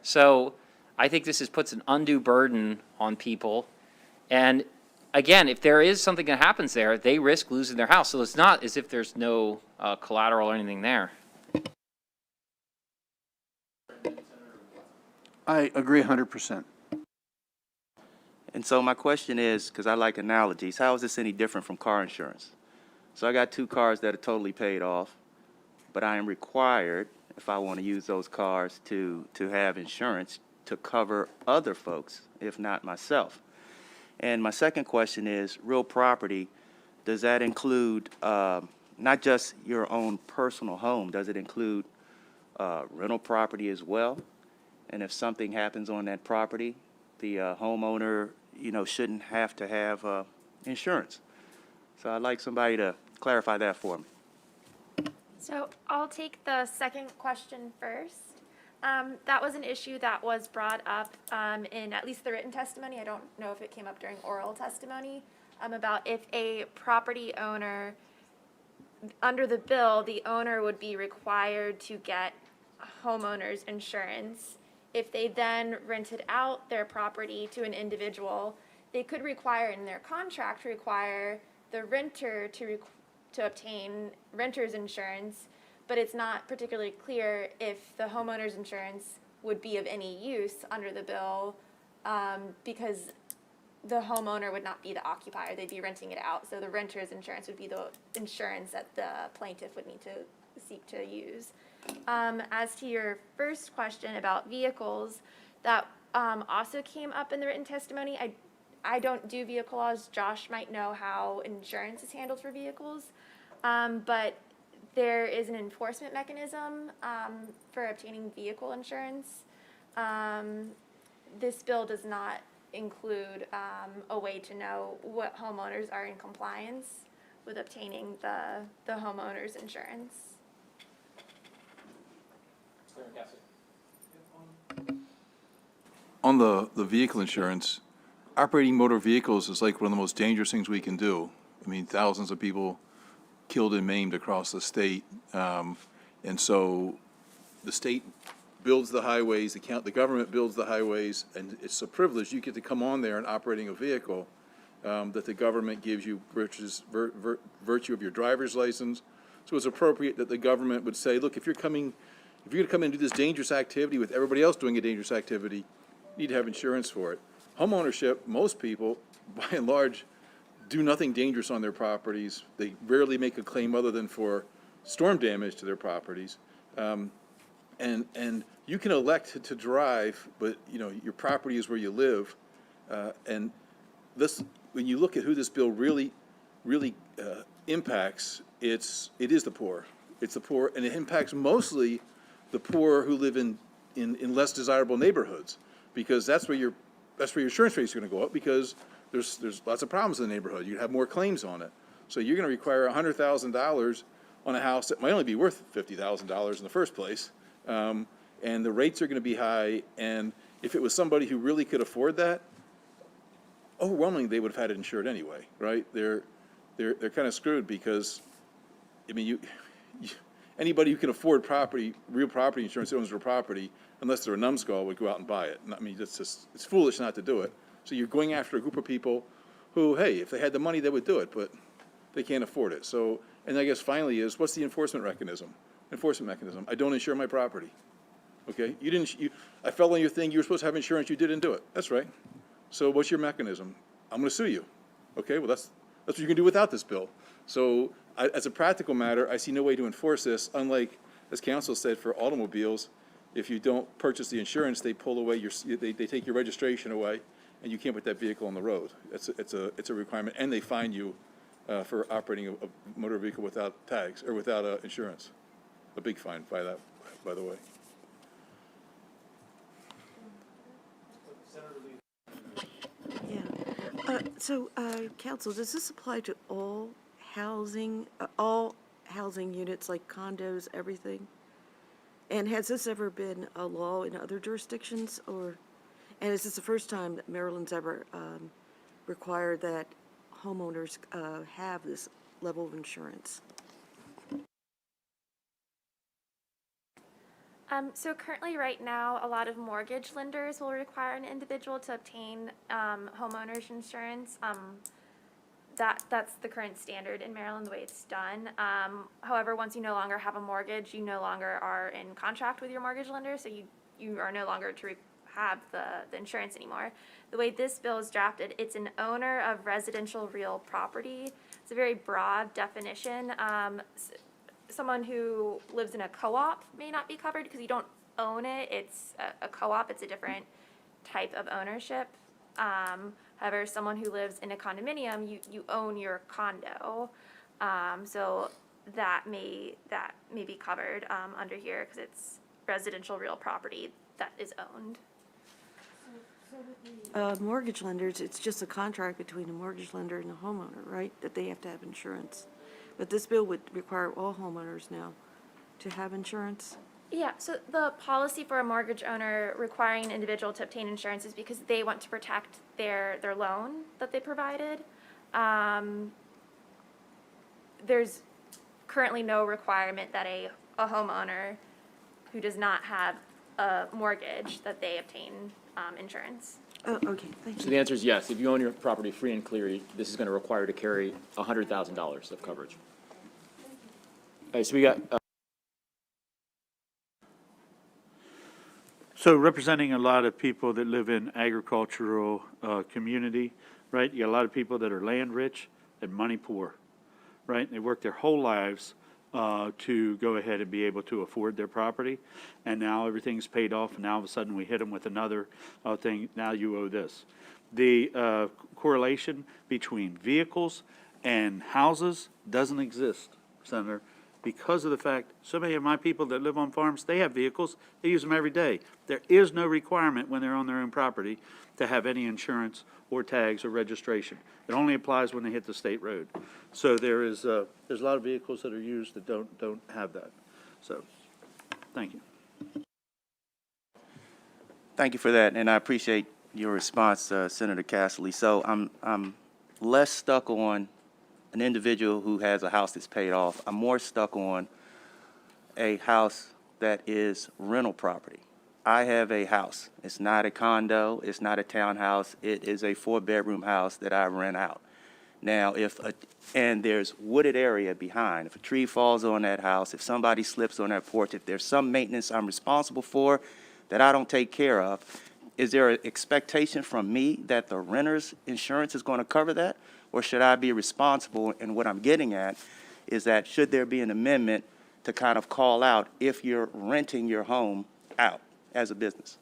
so I think this puts an undue burden on people. And again, if there is something that happens there, they risk losing their house. So it's not as if there's no collateral or anything there. I agree 100%. And so my question is, because I like analogies, how is this any different from car insurance? So I got 2 cars that are totally paid off, but I am required, if I want to use those cars, to have insurance to cover other folks, if not myself. And my second question is, real property, does that include not just your own personal home? Does it include rental property as well? And if something happens on that property, the homeowner, shouldn't have to have insurance. So I'd like somebody to clarify that for me. So I'll take the second question first. That was an issue that was brought up in at least the written testimony. I don't know if it came up during oral testimony about if a property owner, under the bill, the owner would be required to get homeowners insurance. If they then rented out their property to an individual, they could require in their contract require the renter to obtain renter's insurance, but it's not particularly clear if the homeowner's insurance would be of any use under the bill because the homeowner would not be the occupier, they'd be renting it out. So the renter's insurance would be the insurance that the plaintiff would need to seek to use. As to your first question about vehicles, that also came up in the written testimony. I don't do vehicle laws. Josh might know how insurance is handled for vehicles, but there is an enforcement mechanism for obtaining vehicle insurance. This bill does not include a way to know what homeowners are in compliance with obtaining the homeowner's insurance. On the vehicle insurance, operating motor vehicles is like one of the most dangerous things we can do. I mean, thousands of people killed and maimed across the state. And so the state builds the highways, the government builds the highways, and it's a privilege. You get to come on there and operating a vehicle that the government gives you virtue of your driver's license. So it's appropriate that the government would say, look, if you're going to come in and do this dangerous activity with everybody else doing a dangerous activity, you need to have insurance for it. Homeownership, most people, by and large, do nothing dangerous on their properties. They rarely make a claim other than for storm damage to their properties. And you can elect to drive, but your property is where you live. And this, when you look at who this bill really impacts, it is the poor. It's the poor, and it impacts mostly the poor who live in less desirable neighborhoods, because that's where your insurance rates are going to go up, because there's lots of problems in the neighborhood. You have more claims on it. So you're going to require $100,000 on a house that might only be worth $50,000 in the first place. And the rates are going to be high. And if it was somebody who really could afford that, overwhelmingly they would have had it insured anyway, right? They're kind of screwed because, I mean, anybody who can afford real property insurance, owns real property, unless they're a numbskull, would go out and buy it. And I mean, it's foolish not to do it. So you're going after a group of people who, hey, if they had the money, they would do it, but they can't afford it. So, and I guess finally is, what's the enforcement mechanism? I don't insure my property. Okay, I fell on your thing, you were supposed to have insurance, you didn't do it. That's right. So what's your mechanism? I'm going to sue you. Okay, well that's what you can do without this bill. So as a practical matter, I see no way to enforce this, unlike, as counsel said, for automobiles. If you don't purchase the insurance, they pull away they take your registration away, and you can't put that vehicle on the road. It's a requirement, and they fine you for operating a motor vehicle without tags or without insurance. A big fine by the way. Yeah. Counsel, does this apply to all housing units like condos, everything? And has this ever been a law in other jurisdictions, and is this the first time that Maryland's ever required that homeowners have this level of insurance? So currently, right now, a lot of mortgage lenders will require an individual to obtain homeowners insurance. That's the current standard in Maryland, the way it's done. However, once you no longer have a mortgage, you no longer are in contract with your mortgage lender, so you are no longer to have the insurance anymore. The way this bill is drafted, it's an owner of residential real property. It's a very broad definition. Someone who lives in a co-op may not be covered because you don't own it. It's a co-op, it's a different type of ownership. However, someone who lives in a condominium, you own your condo. So that may be covered under here because it's residential real property that is owned. Mortgage lenders, it's just a contract between a mortgage lender and a homeowner, right? That they have to have insurance. But this bill would require all homeowners now to have insurance. Yeah, so the policy for a mortgage owner requiring an individual to obtain insurance is because they want to protect their loan that they provided. There's currently no requirement that a homeowner who does not have a mortgage, that they obtain insurance. Oh, okay, thank So you. the answer is yes. If you own your property free and clear, this is going to require to carry $100,000 of coverage. All right, so we got, So representing a lot of people that live in agricultural community, right? You got a lot of people that are land rich and money poor, right? They work their whole lives to go ahead and be able to afford their property. And now everything's paid off, and now all of a sudden we hit them with another thing, now you owe this. The correlation between vehicles and houses doesn't exist, Senator, because of the fact so many of my people that live on farms, they have vehicles, they use them every day. There is no requirement when they're on their own property to have any insurance or tags or registration. It only applies when they hit the state road. So there's a lot of vehicles that are used that don't have that. So, thank you. Thank you for that, and I appreciate your response, Senator Casserly. So I'm less stuck on an individual who has a house that's paid off. I'm more stuck on a house that is rental property. I have a house. It's not a condo. It's not a townhouse. It is a 4-bedroom house that I rent out. Now, and there's wooded area behind. If a tree falls on that house, if somebody slips on that porch, if there's some maintenance I'm responsible for that I don't take care of, is there an expectation from me that the renter's insurance is going to cover that? Or should I be responsible? And what I'm getting at is that should there be an amendment to kind of call out if you're renting your home out as a business?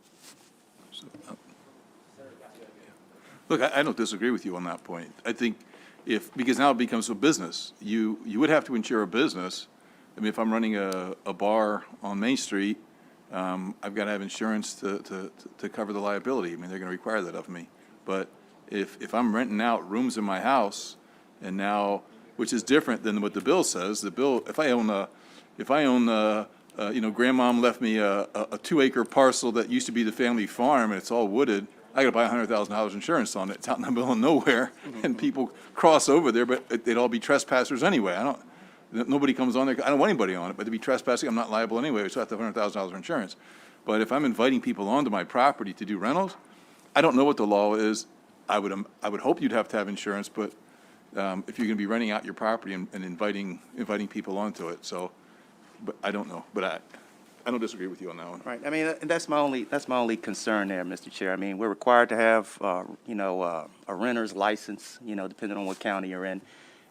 Look, I don't disagree with you on that point. I think because now it becomes a business, you would have to insure a business. I mean, if I'm running a bar on Main Street, I've got to have insurance to cover the liability. I mean, they're going to require that of me. But if I'm renting out rooms in my house, and now, which is different than what the bill says, the bill, if I own, grandmom left me a 2-acre parcel that used to be the family farm, and it's all wooded, I got to buy $100,000 insurance on it. It's out in the middle of nowhere, and people cross over there, but they'd all be trespassers anyway. Nobody comes on there. I don't want anybody on it, but to be trespassing, I'm not liable anyway, so I have to have $100,000 insurance. But if I'm inviting people onto my property to do rentals, I don't know what the law is. I would hope you'd have to have insurance, but if you're going to be renting out your property and inviting people onto it, so, but I don't know. But I don't disagree with you on that one. Right. I mean, that's my only concern there, Mr. Chair. I mean, we're required to have, a renter's license, depending on what county you're in.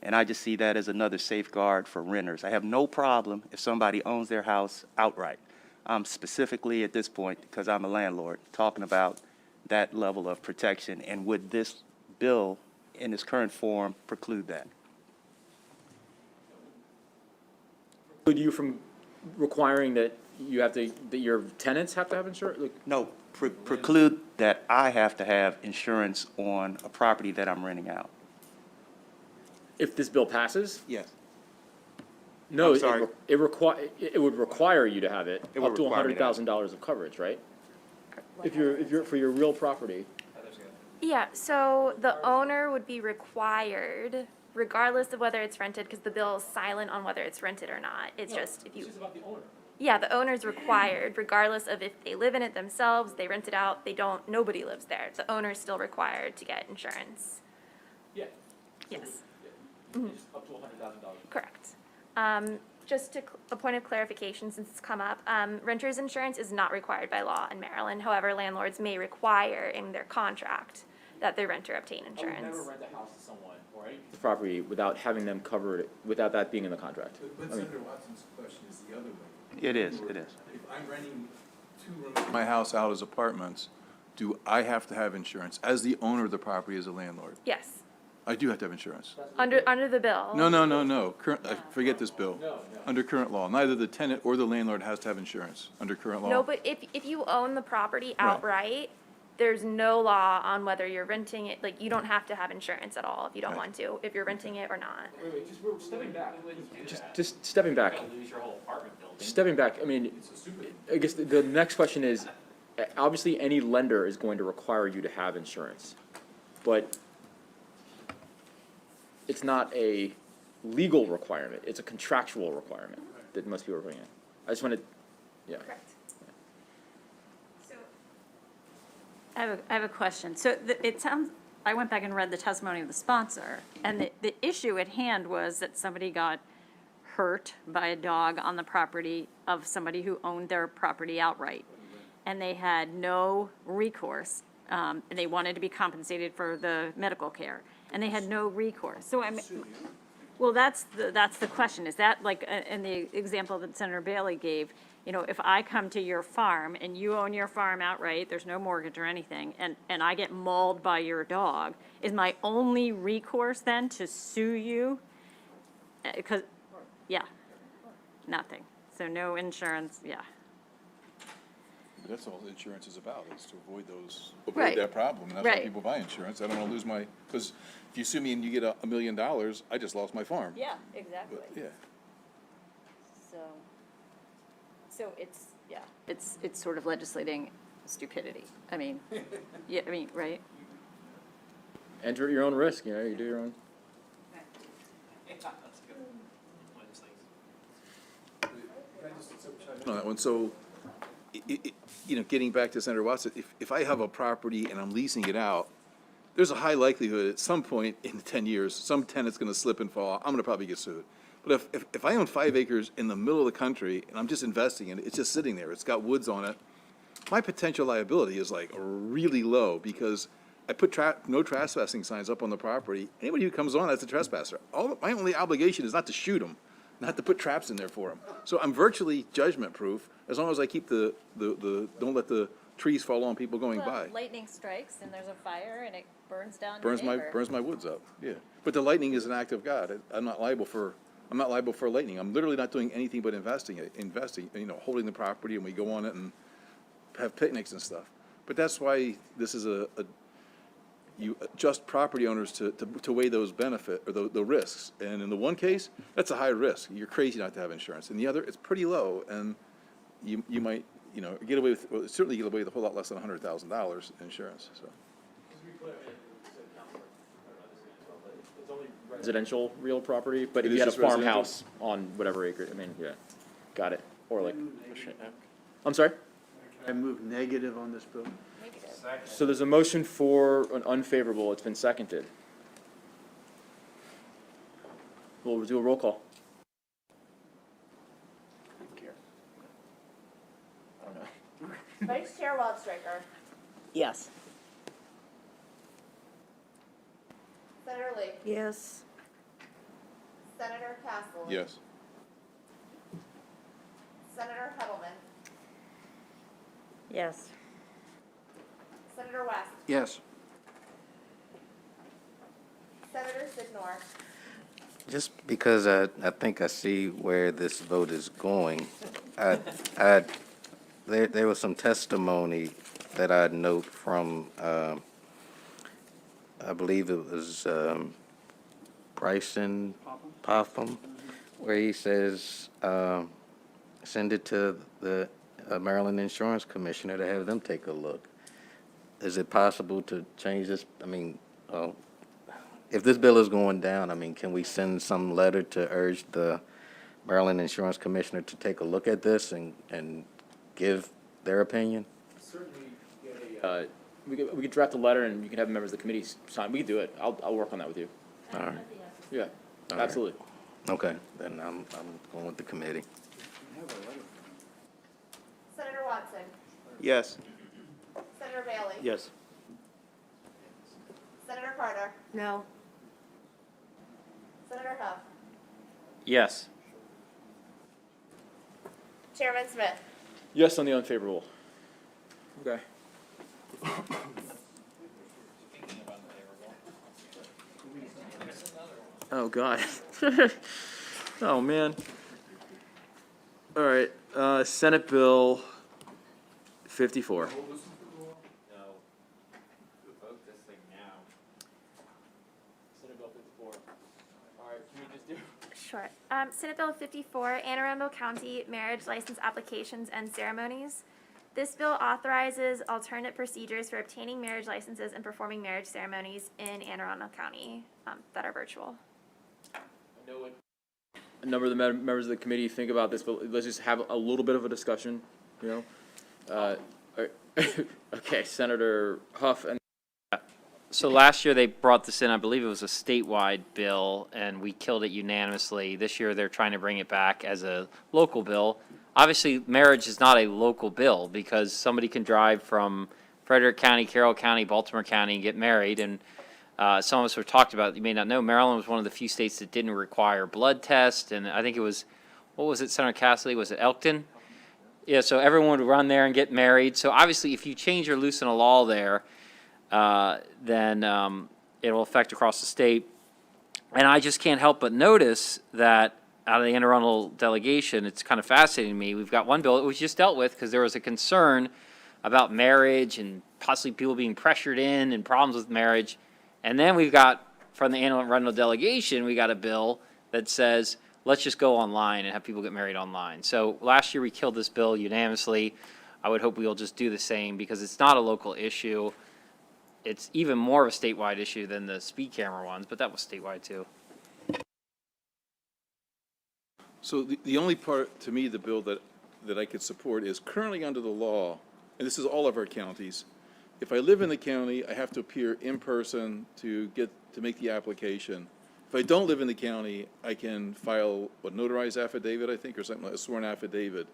And I just see that as another safeguard for renters. I have no problem if somebody owns their house outright. I'm specifically at this point, because I'm a landlord, talking about that level of protection. And would this bill in its current form preclude that? preclude you from requiring that your tenants have to have insurance? No, preclude that I have to have insurance on a property that I'm renting out. If this bill passes? Yes. No, I'm sorry. it would require you to have it It would up to require me to have $100,000 of coverage, right? If you're for your real property. Yeah, so the owner would be required, regardless of whether it's rented, because the bill is silent on whether it's rented or not. It's just if you. about the owner. Yeah, the owner's required, regardless of if they live in it themselves, they rent it out, they don't, nobody lives there. The owner's still required to get insurance. Yeah. Yes. Up to $100,000. Correct. Just a point of clarification, since it's come up, renter's insurance is not required by law in Maryland. However, landlords may require in their contract that their renter obtain I would insurance. never rent a house to someone or any piece of property without having them cover it, without that being in the contract. But I mean- Senator Watson's question is the other way. It is. If I'm renting 2 rooms of my house out as apartments, do I have to have insurance as the owner of the property as a landlord? Yes, I do have to have insurance. under the bill. No. Forget this bill. Under current law, neither the tenant or the landlord has to have insurance under current law. No, but if you own the property outright, there's no law on whether you're renting it, like, you don't have to have insurance at all if you don't want to, if you're renting it or not. Wait, just we're stepping back. Just stepping back. Lose your whole apartment building. Stepping back, I mean, I guess the next question is, obviously, any lender is going to require you to have insurance, but it's not a legal requirement, it's a contractual requirement that most people are bringing in. I just wanted, yeah. Correct. I have a question. So it sounds, I went back and read the testimony of the sponsor, and the issue at hand was that somebody got hurt by a dog on the property of somebody who owned their property outright. And they had no recourse, and they wanted to be compensated for the medical care, and they had no recourse. So well, that's the question. Is that like, in the example that Senator Bailey gave, you know, if I come to your farm and you own your farm outright, there's no mortgage or anything, and I get mauled by your dog, is my only recourse then to sue you? Because, yeah, nothing. So no insurance, yeah. That's all insurance is about, is to avoid Right. avoid that problem. And that's why Right. people buy insurance. I don't want to lose my, because if you sue me and you get $1 million, I just lost my farm. Yeah, exactly. But, yeah. So it's, yeah, it's sort of legislating stupidity. I mean, yeah, I mean, right? Enter at your own risk, you know, you do your own. On that one, so, you know, getting back to Senator Watson, if I have a property and I'm leasing it out, there's a high likelihood at some point in 10 years, some tenant's gonna slip and fall, I'm gonna probably get sued. But if I own 5 acres in the middle of the country and I'm just investing in it, it's just sitting there, it's got woods on it, my potential liability is like really low because I put no trespassing signs up on the property. Anybody who comes on, that's a trespasser. My only obligation is not to shoot them, not to put traps in there for them. So I'm virtually judgment-proof as long as I keep don't let the trees fall on people going by. Lightning strikes and there's a fire and it burns down Burns my woods up, yeah. But the lightning is an act of God. I'm not liable for lightning. I'm literally not doing anything but investing, you know, holding the property, and we go on it and have picnics and stuff. But that's why this is you adjust property owners to weigh those benefit, or the risks. And in the one case, that's a high risk. You're crazy not to have insurance. In the other, it's pretty low, and you might, you know, get away with, well, certainly get away with a whole lot less than $100,000 insurance, so. It's only residential real property, but It if is you had a just residential? farmhouse on whatever acre, I mean, yeah, got it. Or like, I'm sorry? I move negative on this bill. So there's a motion for an unfavorable, it's been seconded. We'll do a roll call. I don't know. Vice Chair Wildstreicher. Yes. Senator Lee. Yes. Senator Castle. Yes. Senator Heddleman. Yes. Senator West. Yes. Senator Sidnor. Just because I think I see where this vote is going, there was some testimony that I'd note from, I believe it was Bryson Popham, where he says, send it to the Maryland Insurance Commissioner to have them take a look. Is it possible to change this? I mean, if this bill is going down, I mean, can we send some letter to urge the Maryland Insurance Commissioner to take a look at this and give their opinion? Certainly, we could draft a letter and you can have members of the committee sign, we could do it, I'll work on that with you. All right. Yeah, All right. Absolutely. Okay, then I'm going with the committee. Senator Watson, Yes. Senator Bailey. Yes. Senator Carter, No. Senator Huff, Yes. Chairman Smith. Yes on the unfavorable. Okay. Oh, God. Oh, man. All right, Senate Bill 54. Senate Bill 54. All right, can we just do? Sure. Senate Bill 54, Anne Arundel County Marriage License Applications and Ceremonies. This bill authorizes alternate procedures for obtaining marriage licenses and performing marriage ceremonies in Anne Arundel County that are virtual. I know what a number of the members of the committee think about this, but let's just have a little bit of a discussion, you know? All right. Okay, Senator Huff and So last year they brought this in, I believe it was a statewide bill, and we killed it unanimously. This year they're trying to bring it back as a local bill. Obviously, marriage is not a local bill because somebody can drive from Frederick County, Carroll County, Baltimore County and get married. And some of us have talked about, you may not know, Maryland was one of the few states that didn't require blood tests. And I think it was, what was it, Senator Cassidy? Was it Elkton? Yeah, so everyone would run there and get married. So obviously, if you change or loosen a law there, then it will affect across the state. And I just can't help but notice that out of the Anne Arundel delegation, it's kind of fascinating to me. We've got one bill that was just dealt with because there was a concern about marriage and possibly people being pressured in and problems with marriage. And then we've got, from the Anne Arundel delegation, we got a bill that says, let's just go online and have people get married online. So last year we killed this bill unanimously. I would hope we'll just do the same because it's not a local issue. It's even more of a statewide issue than the speed camera ones, but that was statewide too. So the only part, to me, the bill that I could support is currently under the law, and this is all of our counties, if I live in the county, I have to appear in person to make the application. If I don't live in the county, I can file a notarized affidavit, I think, or something like a sworn affidavit.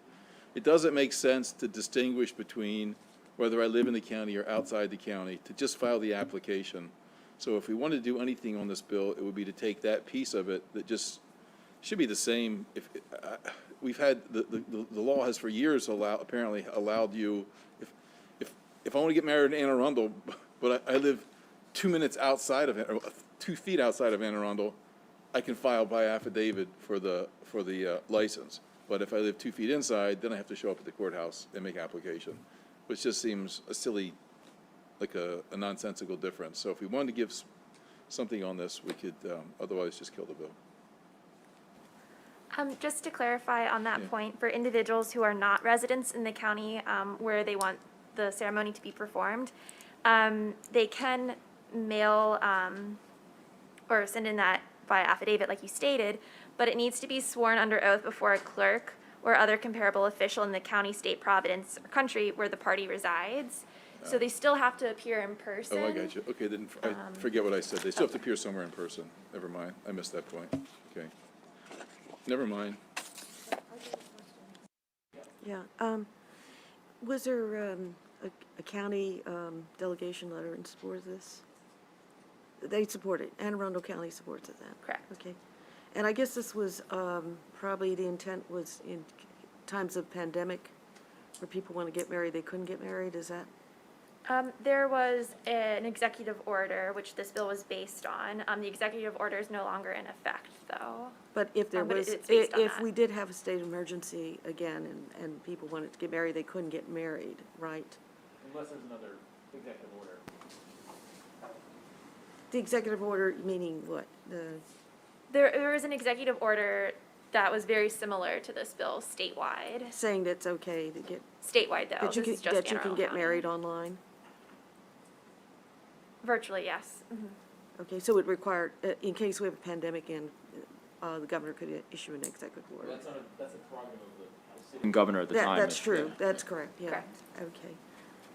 It doesn't make sense to distinguish between whether I live in the county or outside the county, to just file the application. So if we want to do anything on this bill, it would be to take that piece of it that just should be the same. If we've had the law has for years apparently allowed you, if I want to get married in Anne Arundel, but I live 2 minutes outside of it, or 2 feet outside of Anne Arundel, I can file by affidavit for the license. But if I live 2 feet inside, then I have to show up at the courthouse and make application, which just seems a silly, like a nonsensical difference. So if we wanted to give something on this, we could otherwise just kill the bill. Just to clarify on that point, for individuals who are not residents in the county where they want the ceremony to be performed, they can mail or send in that by affidavit like you stated, but it needs to be sworn under oath before a clerk or other comparable official in the county, state, province, or country where the party resides. So they still have to appear in person. Oh, I got you. Okay, then I forget what I said. They still have to appear somewhere in person. Never mind. I missed that point. Okay. Never mind. Yeah, was there a county delegation letter in support of this? They support it, Anne Arundel County supports it then? Correct. Okay. And I guess this was, probably the intent was in times of pandemic, where people want to get married, they couldn't get married, is that? There was an executive order, which this bill was based on. The executive order is no longer in effect, though. But if there But was, it's based on if that. we did have a state of emergency again, and people wanted to get married, they couldn't get married, right? unless there's another executive order. The executive order meaning what? There was an executive order that was very similar to this bill statewide. Saying that it's okay to get, Statewide, though. that you This can, is just that you Anne can Arundel get County. married online? Virtually, yes. Okay, so it required, in case we have a pandemic and the governor could issue an executive order. That's a prerogative of the sitting governor at the time. That's true, that's correct, yeah. Correct. Okay.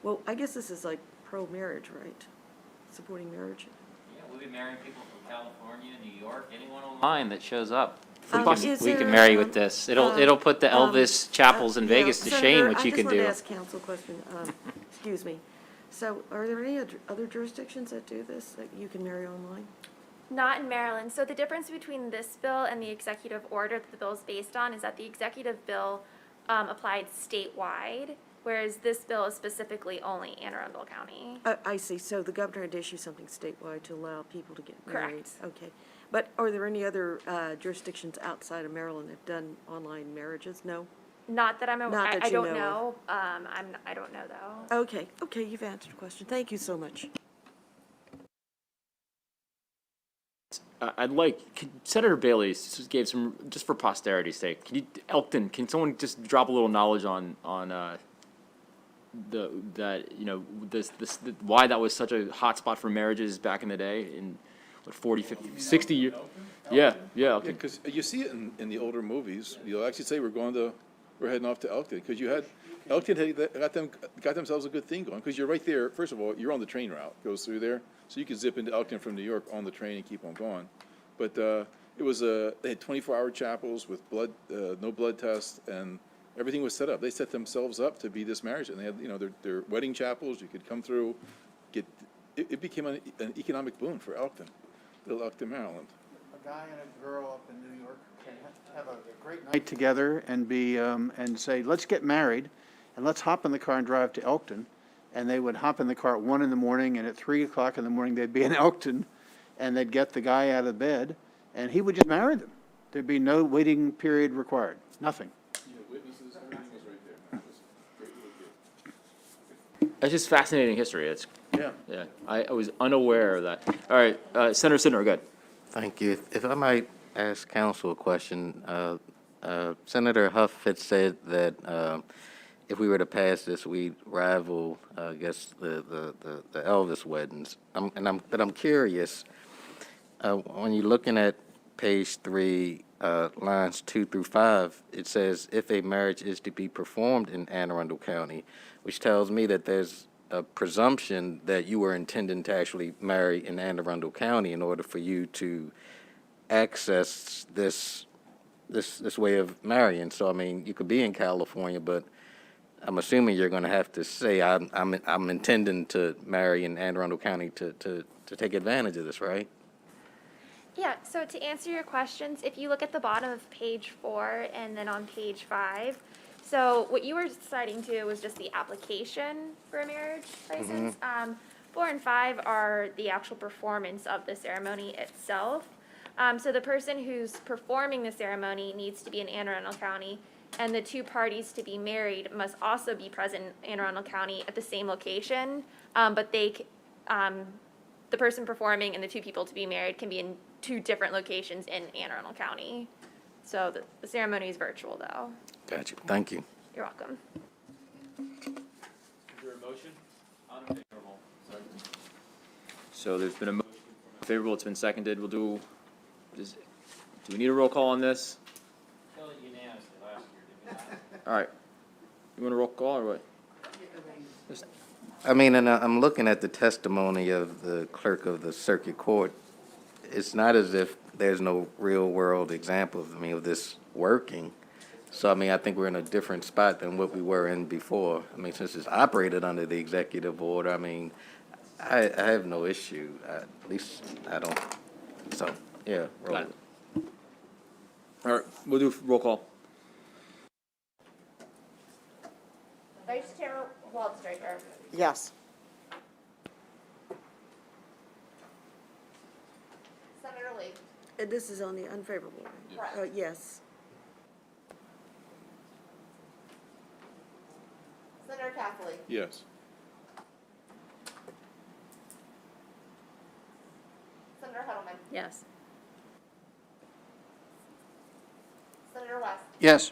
Well, I guess this is like pro-marriage, right? Supporting marriage? Yeah, We'll be marrying people from California, New York, anyone online that shows up. Is We can there, marry with this. It'll put the Elvis chapels in yeah, Vegas to shame, Senator, which you can I do. just want to ask counsel a question. Excuse me. So are there any other jurisdictions that do this, that you can marry online? Not in Maryland. So the difference between this bill and the executive order that the bill is based on is that the executive bill applied statewide, whereas this bill is specifically only Anne Arundel County. I see. So the governor had issued something statewide to allow people to get married? Correct. Okay. But are there any other jurisdictions outside of Maryland that have done online marriages? No? Not that I'm aware. Not that I you don't know of. know. I don't know though. Okay, okay, you've answered the question. Thank you so much. I'd like, Senator Bailey just gave some, just for posterity's sake, Elkton, can someone just drop a little knowledge on, why that was such a hot spot for marriages back in the day in, what, 40, 50, 60 years? Yeah, Elkton. Because you see it in the older movies. You'll actually say we're heading off to Elkton, because Elkton got themselves a good thing going, because you're right there. First of all, you're on the train route, goes through there, so you can zip into Elkton from New York on the train and keep on going. But they had 24-hour chapels with no blood tests, and everything was set up. They set themselves up to be this marriage, and they had, their wedding chapels. You could come through, it became an economic boon for Elkton, little Elkton, Maryland. A guy and a girl up in New York can have a great night together and and say, let's get married, and let's hop in the car and drive to Elkton. And they would hop in the car at 1 in the morning, and at 3 o'clock in the morning, they'd be in Elkton, and they'd get the guy out of bed, and he would just marry them. There'd be no waiting period required, nothing. Witnesses, everything was right there. It was great little gift. It's just fascinating history. Yeah. Yeah, I was unaware of that. All right, Senator Sidner, go ahead. Thank you. If I might ask counsel a question, Senator Huff had said that if we were to pass this, we'd rival, I guess, the Elvis weddings. But I'm curious, when you're looking at page 3, lines 2 through 5, it says, if a marriage is to be performed in Anne Arundel County, which tells me that there's a presumption that you were intending to actually marry in Anne Arundel County in order for you to access this way of marrying. So, I mean, you could be in California, but I'm assuming you're going to have to say, I'm intending to marry in Anne Arundel County to take advantage of this, right? Yeah, so to answer your questions, if you look at the bottom of page 4 and then on page 5, so what you were citing to was just the application for a marriage license. 4 and 5 are the actual performance of the ceremony itself. So the person who's performing the ceremony needs to be in Anne Arundel County, and the two parties to be married must also be present in Anne Arundel County at the same location, but the person performing and the two people to be married can be in 2 different locations in Anne Arundel County. So the ceremony is virtual, though. Gotcha. Thank you. You're welcome. Is there a motion? Unfavorable. So there's been a motion favorable, it's been seconded. We'll do we need a roll call on this? Unanimously last year, did we not? All right. You want a roll call or what? I mean, and I'm looking at the testimony of the clerk of the circuit court. It's not as if there's no real-world examples, of this working. So, I mean, I think we're in a different spot than what we were in before. I mean, since it's operated under the executive order, I mean, I have no issue. At least I don't. So, yeah. Got it. All right, we'll do roll call. Vice Chair Waldstreicher. Yes. Senator Lee. And this is on the unfavorable. Correct. Yes. Senator Cassidy. Yes. Senator Heddleman. Yes. Senator West. Yes.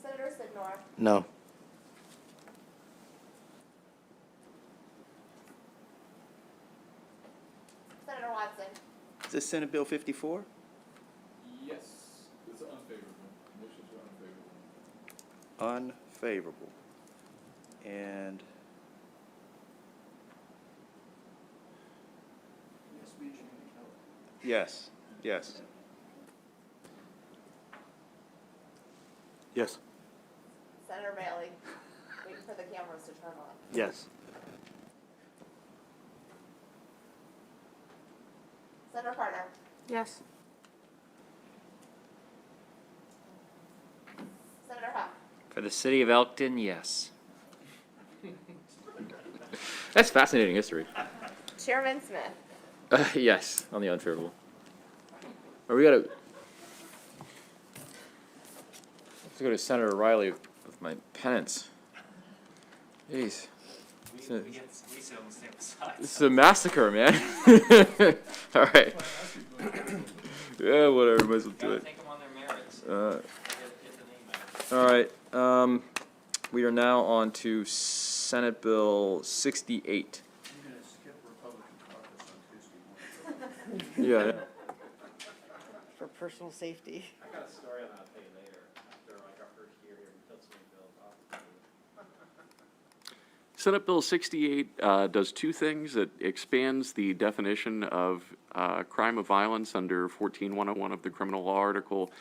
Senator Sidnor. No. Senator Watson. Is this Senate Bill 54? Yes. It's unfavorable. Motions are unfavorable. Unfavorable. And Yes. Yes. Yes. Senator Bailey, waiting for the cameras to turn on. Yes. Senator Carter, Yes. Senator Huff, For the city of Elkton, yes. That's fascinating history. Chairman Smith. Yes, on the unfavorable. Or we gotta, let's go to Senator Riley with my pennants. Jeez. This is a massacre, man. All right. Yeah, whatever, might as well do it. Take them on their merits. All right, we are now on to Senate Bill 68. Yeah. For personal safety. I got a story on that, I'll tell you later, after like our first year here, we killed so many bills. Senate Bill 68 does two things. It expands the definition of crime of violence under 14-101 of the criminal law article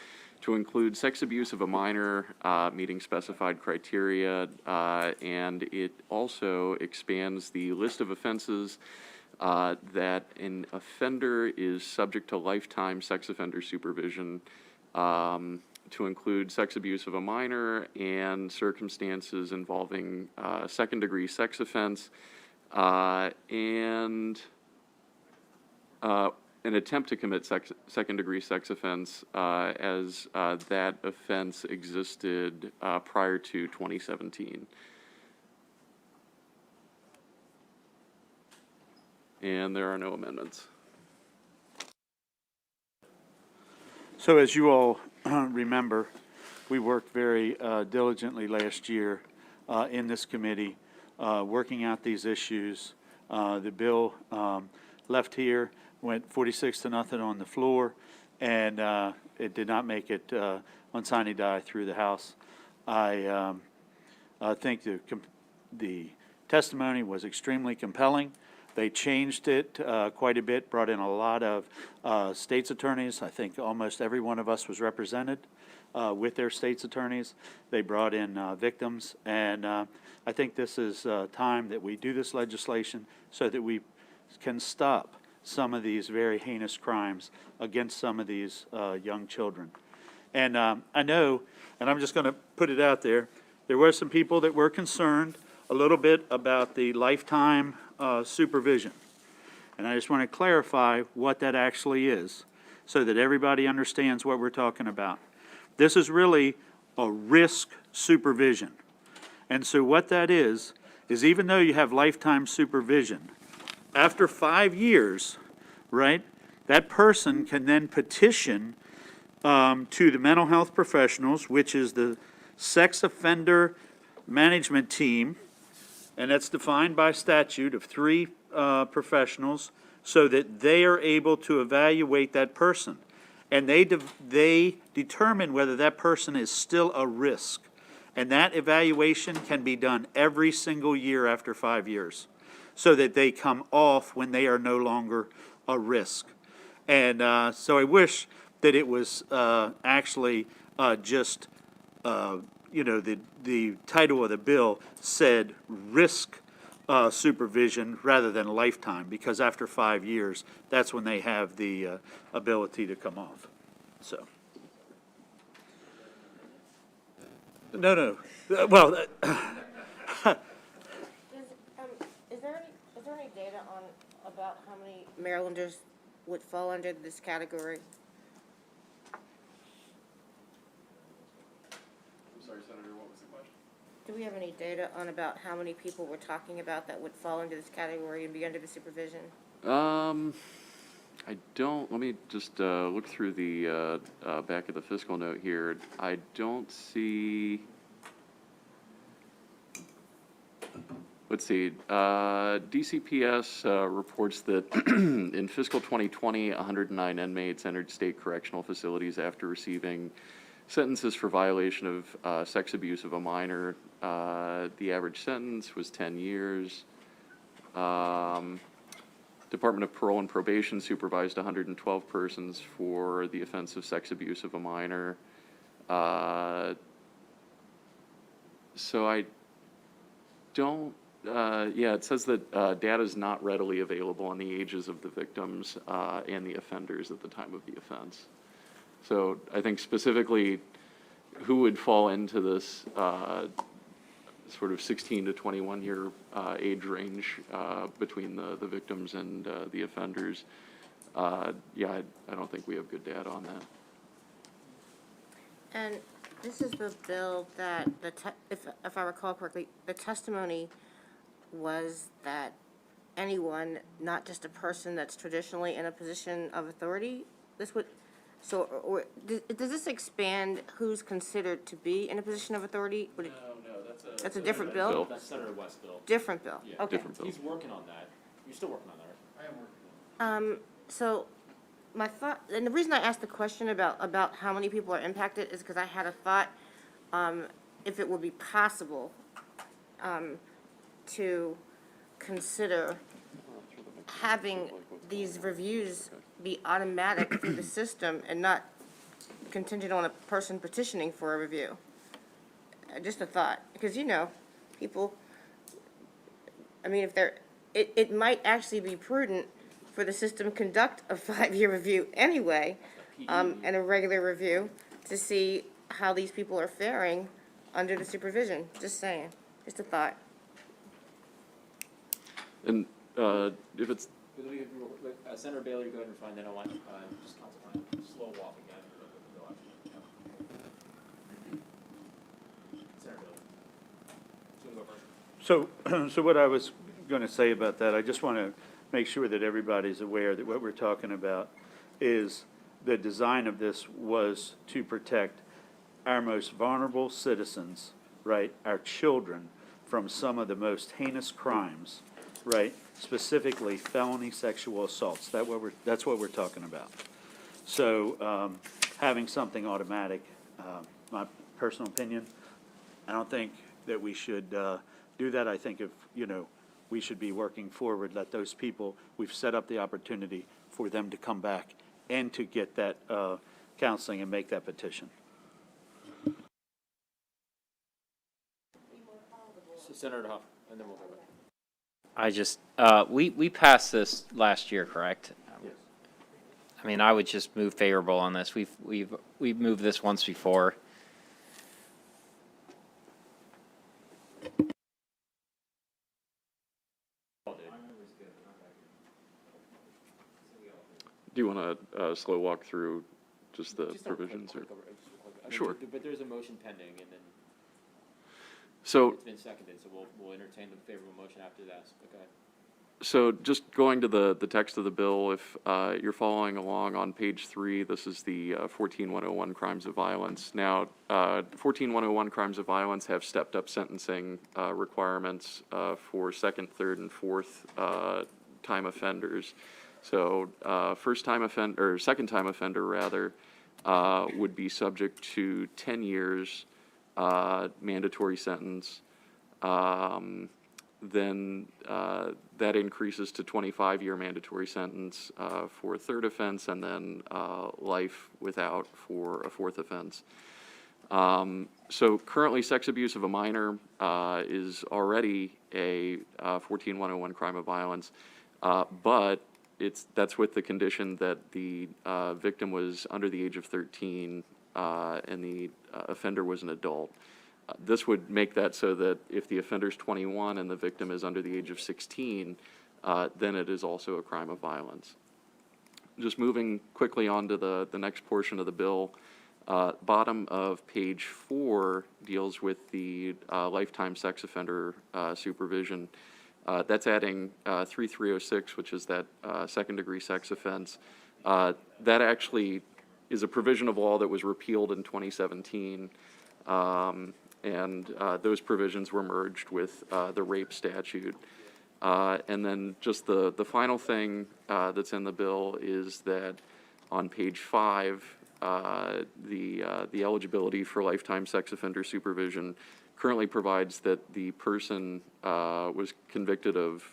to include sex abuse of a minor meeting specified criteria, and it also expands the list of offenses that an offender is subject to lifetime sex offender supervision, to include sex abuse of a minor and circumstances involving second-degree sex offense, and an attempt to commit second-degree sex offense as that offense existed prior to 2017. And there are no amendments. So as you all remember, we worked very diligently last year in this committee, working out these issues. The bill left here, went 46-0 on the floor, and it did not make it on sine die through the House. I think the testimony was extremely compelling. They changed it quite a bit, brought in a lot of state's attorneys. I think almost every one of us was represented with their state's attorneys. They brought in victims, and I think this is time that we do this legislation so that we can stop some of these very heinous crimes against some of these young children. And I know, and I'm just going to put it out there, there were some people that were concerned a little bit about the lifetime supervision. And I just want to clarify what that actually is so that everybody understands what we're talking about. This is really a risk supervision. And so what that is even though you have lifetime supervision, after 5 years, right, that person can then petition to the mental health professionals, which is the sex offender management team, and that's defined by statute of 3 professionals, so that they are able to evaluate that person. And they determine whether that person is still a risk. And that evaluation can be done every single year after 5 years, so that they come off when they are no longer a risk. And so I wish that it was actually just, you know, the title of the bill said risk supervision rather than lifetime, because after 5 years, that's when they have the ability to come off. So. No. Well, Is there any data on about how many Marylanders would fall under this category? I'm sorry, Senator, what was the question? Do we have any data on about how many people we're talking about that would fall into this category and be under the supervision? I don't, let me just look through the back of the fiscal note here. I don't see, let's see, DCPS reports that in fiscal 2020, 109 inmates entered state correctional facilities after receiving sentences for violation of sex abuse of a minor. The average sentence was 10 years. Department of Parole and Probation supervised 112 persons for the offense of sex abuse of a minor. So I don't, yeah, it says that data is not readily available on the ages of the victims and the offenders at the time of the offense. So I think specifically who would fall into this sort of 16 to 21 year age range between the victims and the offenders. Yeah, I don't think we have good data on that. And this is the bill that, if I recall correctly, the testimony was that anyone, not just a person that's traditionally in a position of authority, this would, so, or, does this expand who's considered to be in a position of authority? Would it- No, That's a different bill? That's Senator West's bill. Different bill, Yeah. okay. Different bill. He's working on that. You're still working on that, right? I am working on it. So, my thought, and the reason I asked the question about how many people are impacted is because I had a thought, if it would be possible, to consider having these reviews be automatic through the system and not contingent on a person petitioning for a review. Just a thought, because people, I mean, if they're, it might actually be prudent for the system conduct a 5-year review anyway, and a regular review to see how these people are faring under the supervision. Just saying, just a thought. And if it's, Senator Bailey, go ahead and find that. I want, just counsel time, slow walk again. Senator Bailey. So what I was going to say about that, I just want to make sure that everybody's aware that what we're talking about is the design of this was to protect our most vulnerable citizens, right, our children, from some of the most heinous crimes, right, specifically felony sexual assaults. That's what we're talking about. So having something automatic, my personal opinion, I don't think that we should do that. I think if, we should be working forward, let those people, we've set up the opportunity for them to come back and to get that counseling and make that petition. So Senator Huff, and then we'll go back. I just, we passed this last year, correct? Yes. I mean, I would just move favorable on this. We've moved this once before. do you want to slow walk through just the Just a provisions? quick Or? over- just a quick- I mean, Sure. But there's a motion pending, and then So, it's been seconded, so we'll entertain the favorable motion after that. Okay. So just going to the text of the bill, if you're following along on page 3, this is the 14101 crimes of violence. Now, 14101 crimes of violence have stepped up sentencing requirements for second, third, and fourth time offenders. So second time offender rather, would be subject to 10 years mandatory sentence. Then that increases to 25-year mandatory sentence for a third offense, and then life without for a fourth offense. So currently, sex abuse of a minor is already a 14101 crime of violence, but that's with the condition that the victim was under the age of 13 and the offender was an adult. This would make that so that if the offender's 21 and the victim is under the age of 16, then it is also a crime of violence. Just moving quickly on to the next portion of the bill, bottom of page 4 deals with the lifetime sex offender supervision. That's adding 3306, which is that second-degree sex offense. That actually is a provision of law that was repealed in 2017. And those provisions were merged with the rape statute. And then just the final thing that's in the bill is that on page 5, the eligibility for lifetime sex offender supervision currently provides that the person was convicted of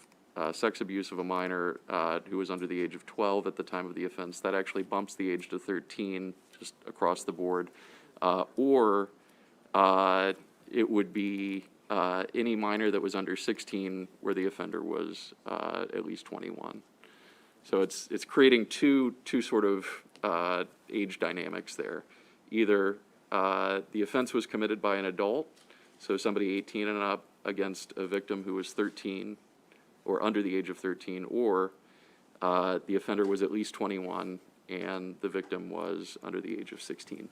sex abuse of a minor who was under the age of 12 at the time of the offense, that actually bumps the age to 13, just across the board. Or it would be any minor that was under 16 where the offender was at least 21. So it's creating two sort of age dynamics there. Either the offense was committed by an adult, so somebody 18 and up against a victim who was 13 or under the age of 13, or the offender was at least 21 and the victim was under the age of 16.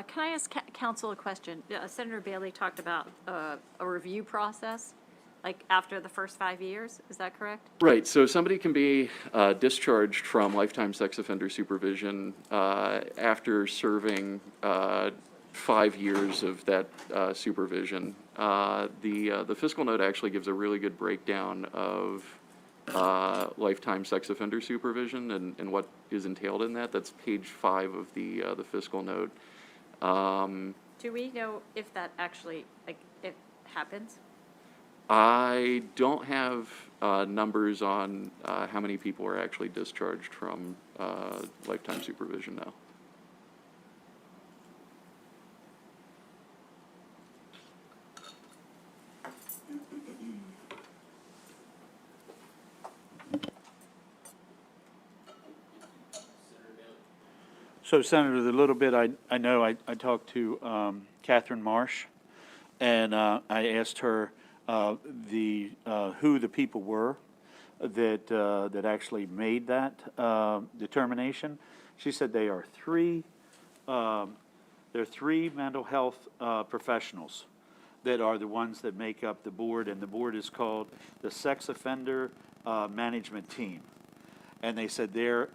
Can I ask counsel a question? Senator Bailey talked about a review process, like after the first 5 years, is that correct? Right, so somebody can be discharged from lifetime sex offender supervision after serving 5 years of that supervision. The fiscal note actually gives a really good breakdown of lifetime sex offender supervision and what is entailed in that. That's page 5 of the fiscal note. Do we know if that actually, like, it happens? I don't have numbers on how many people are actually discharged from lifetime supervision now. So Senator, the little bit I know, I talked to Catherine Marsh, and I asked her who the people were that actually made that determination. She said they are three mental health professionals that are the ones that make up the board, and the board is called the Sex Offender Management Team. And they said they're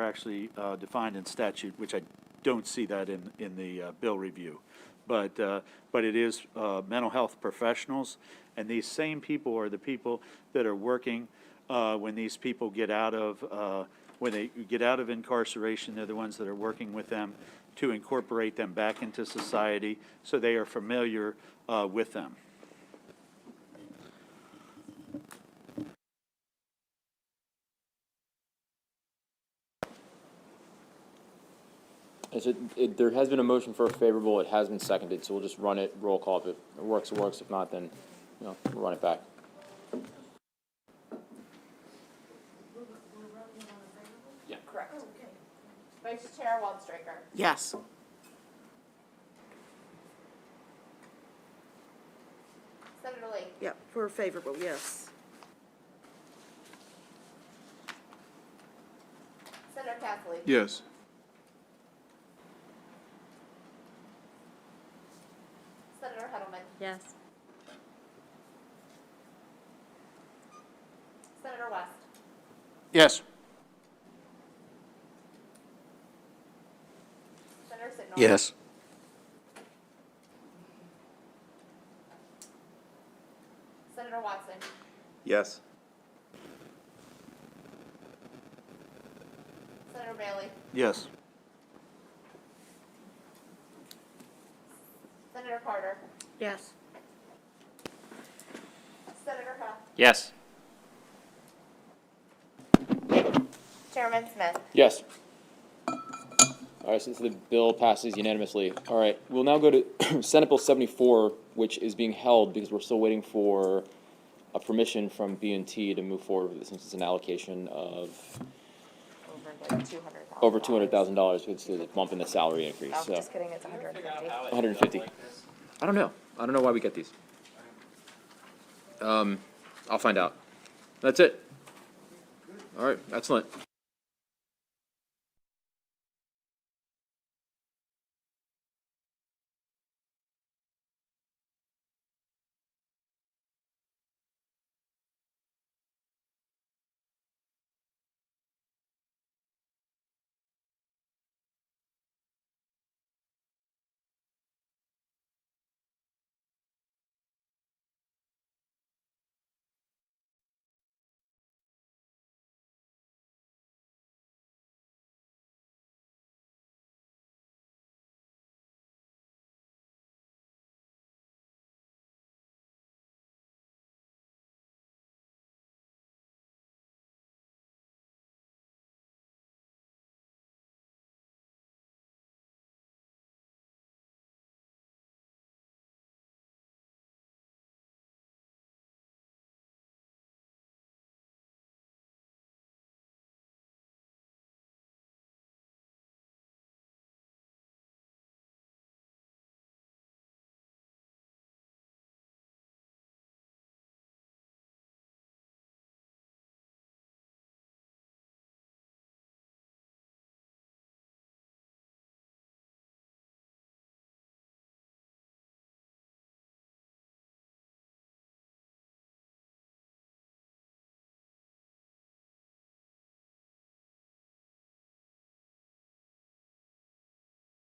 actually defined in statute, which I don't see that in the bill review. But it is mental health professionals, and these same people are the people that are working when these people get out of when they get out of incarceration. They're the ones that are working with them to incorporate them back into society, so they are familiar with them. There has been a motion for a favorable, it has been seconded, so we'll just run it, roll call. If it works, it works. If not, then, we'll run it back. Yeah. Correct. Vice Chair Waldstreicher. Yes. Senator Lee. Yeah, for favorable, yes. Senator Cassidy. Yes. Senator Heddleman. Yes. Senator West. Yes. Senator Sidnall. Yes. Senator Watson. Yes. Senator Bailey. Yes. Senator Carter. Yes. Senator Huff. Yes. Chairman Smith. Yes. All right, since the bill passes unanimously. All right, we'll now go to Senate Bill 74, which is being held because we're still waiting for a permission from B&T to move forward with it, since it's an allocation of over $200,000. It's a bump in the salary increase. No, So just kidding, it's 150. 150. I don't know. I don't know why we get these. I'll find out. That's it. All right, excellent.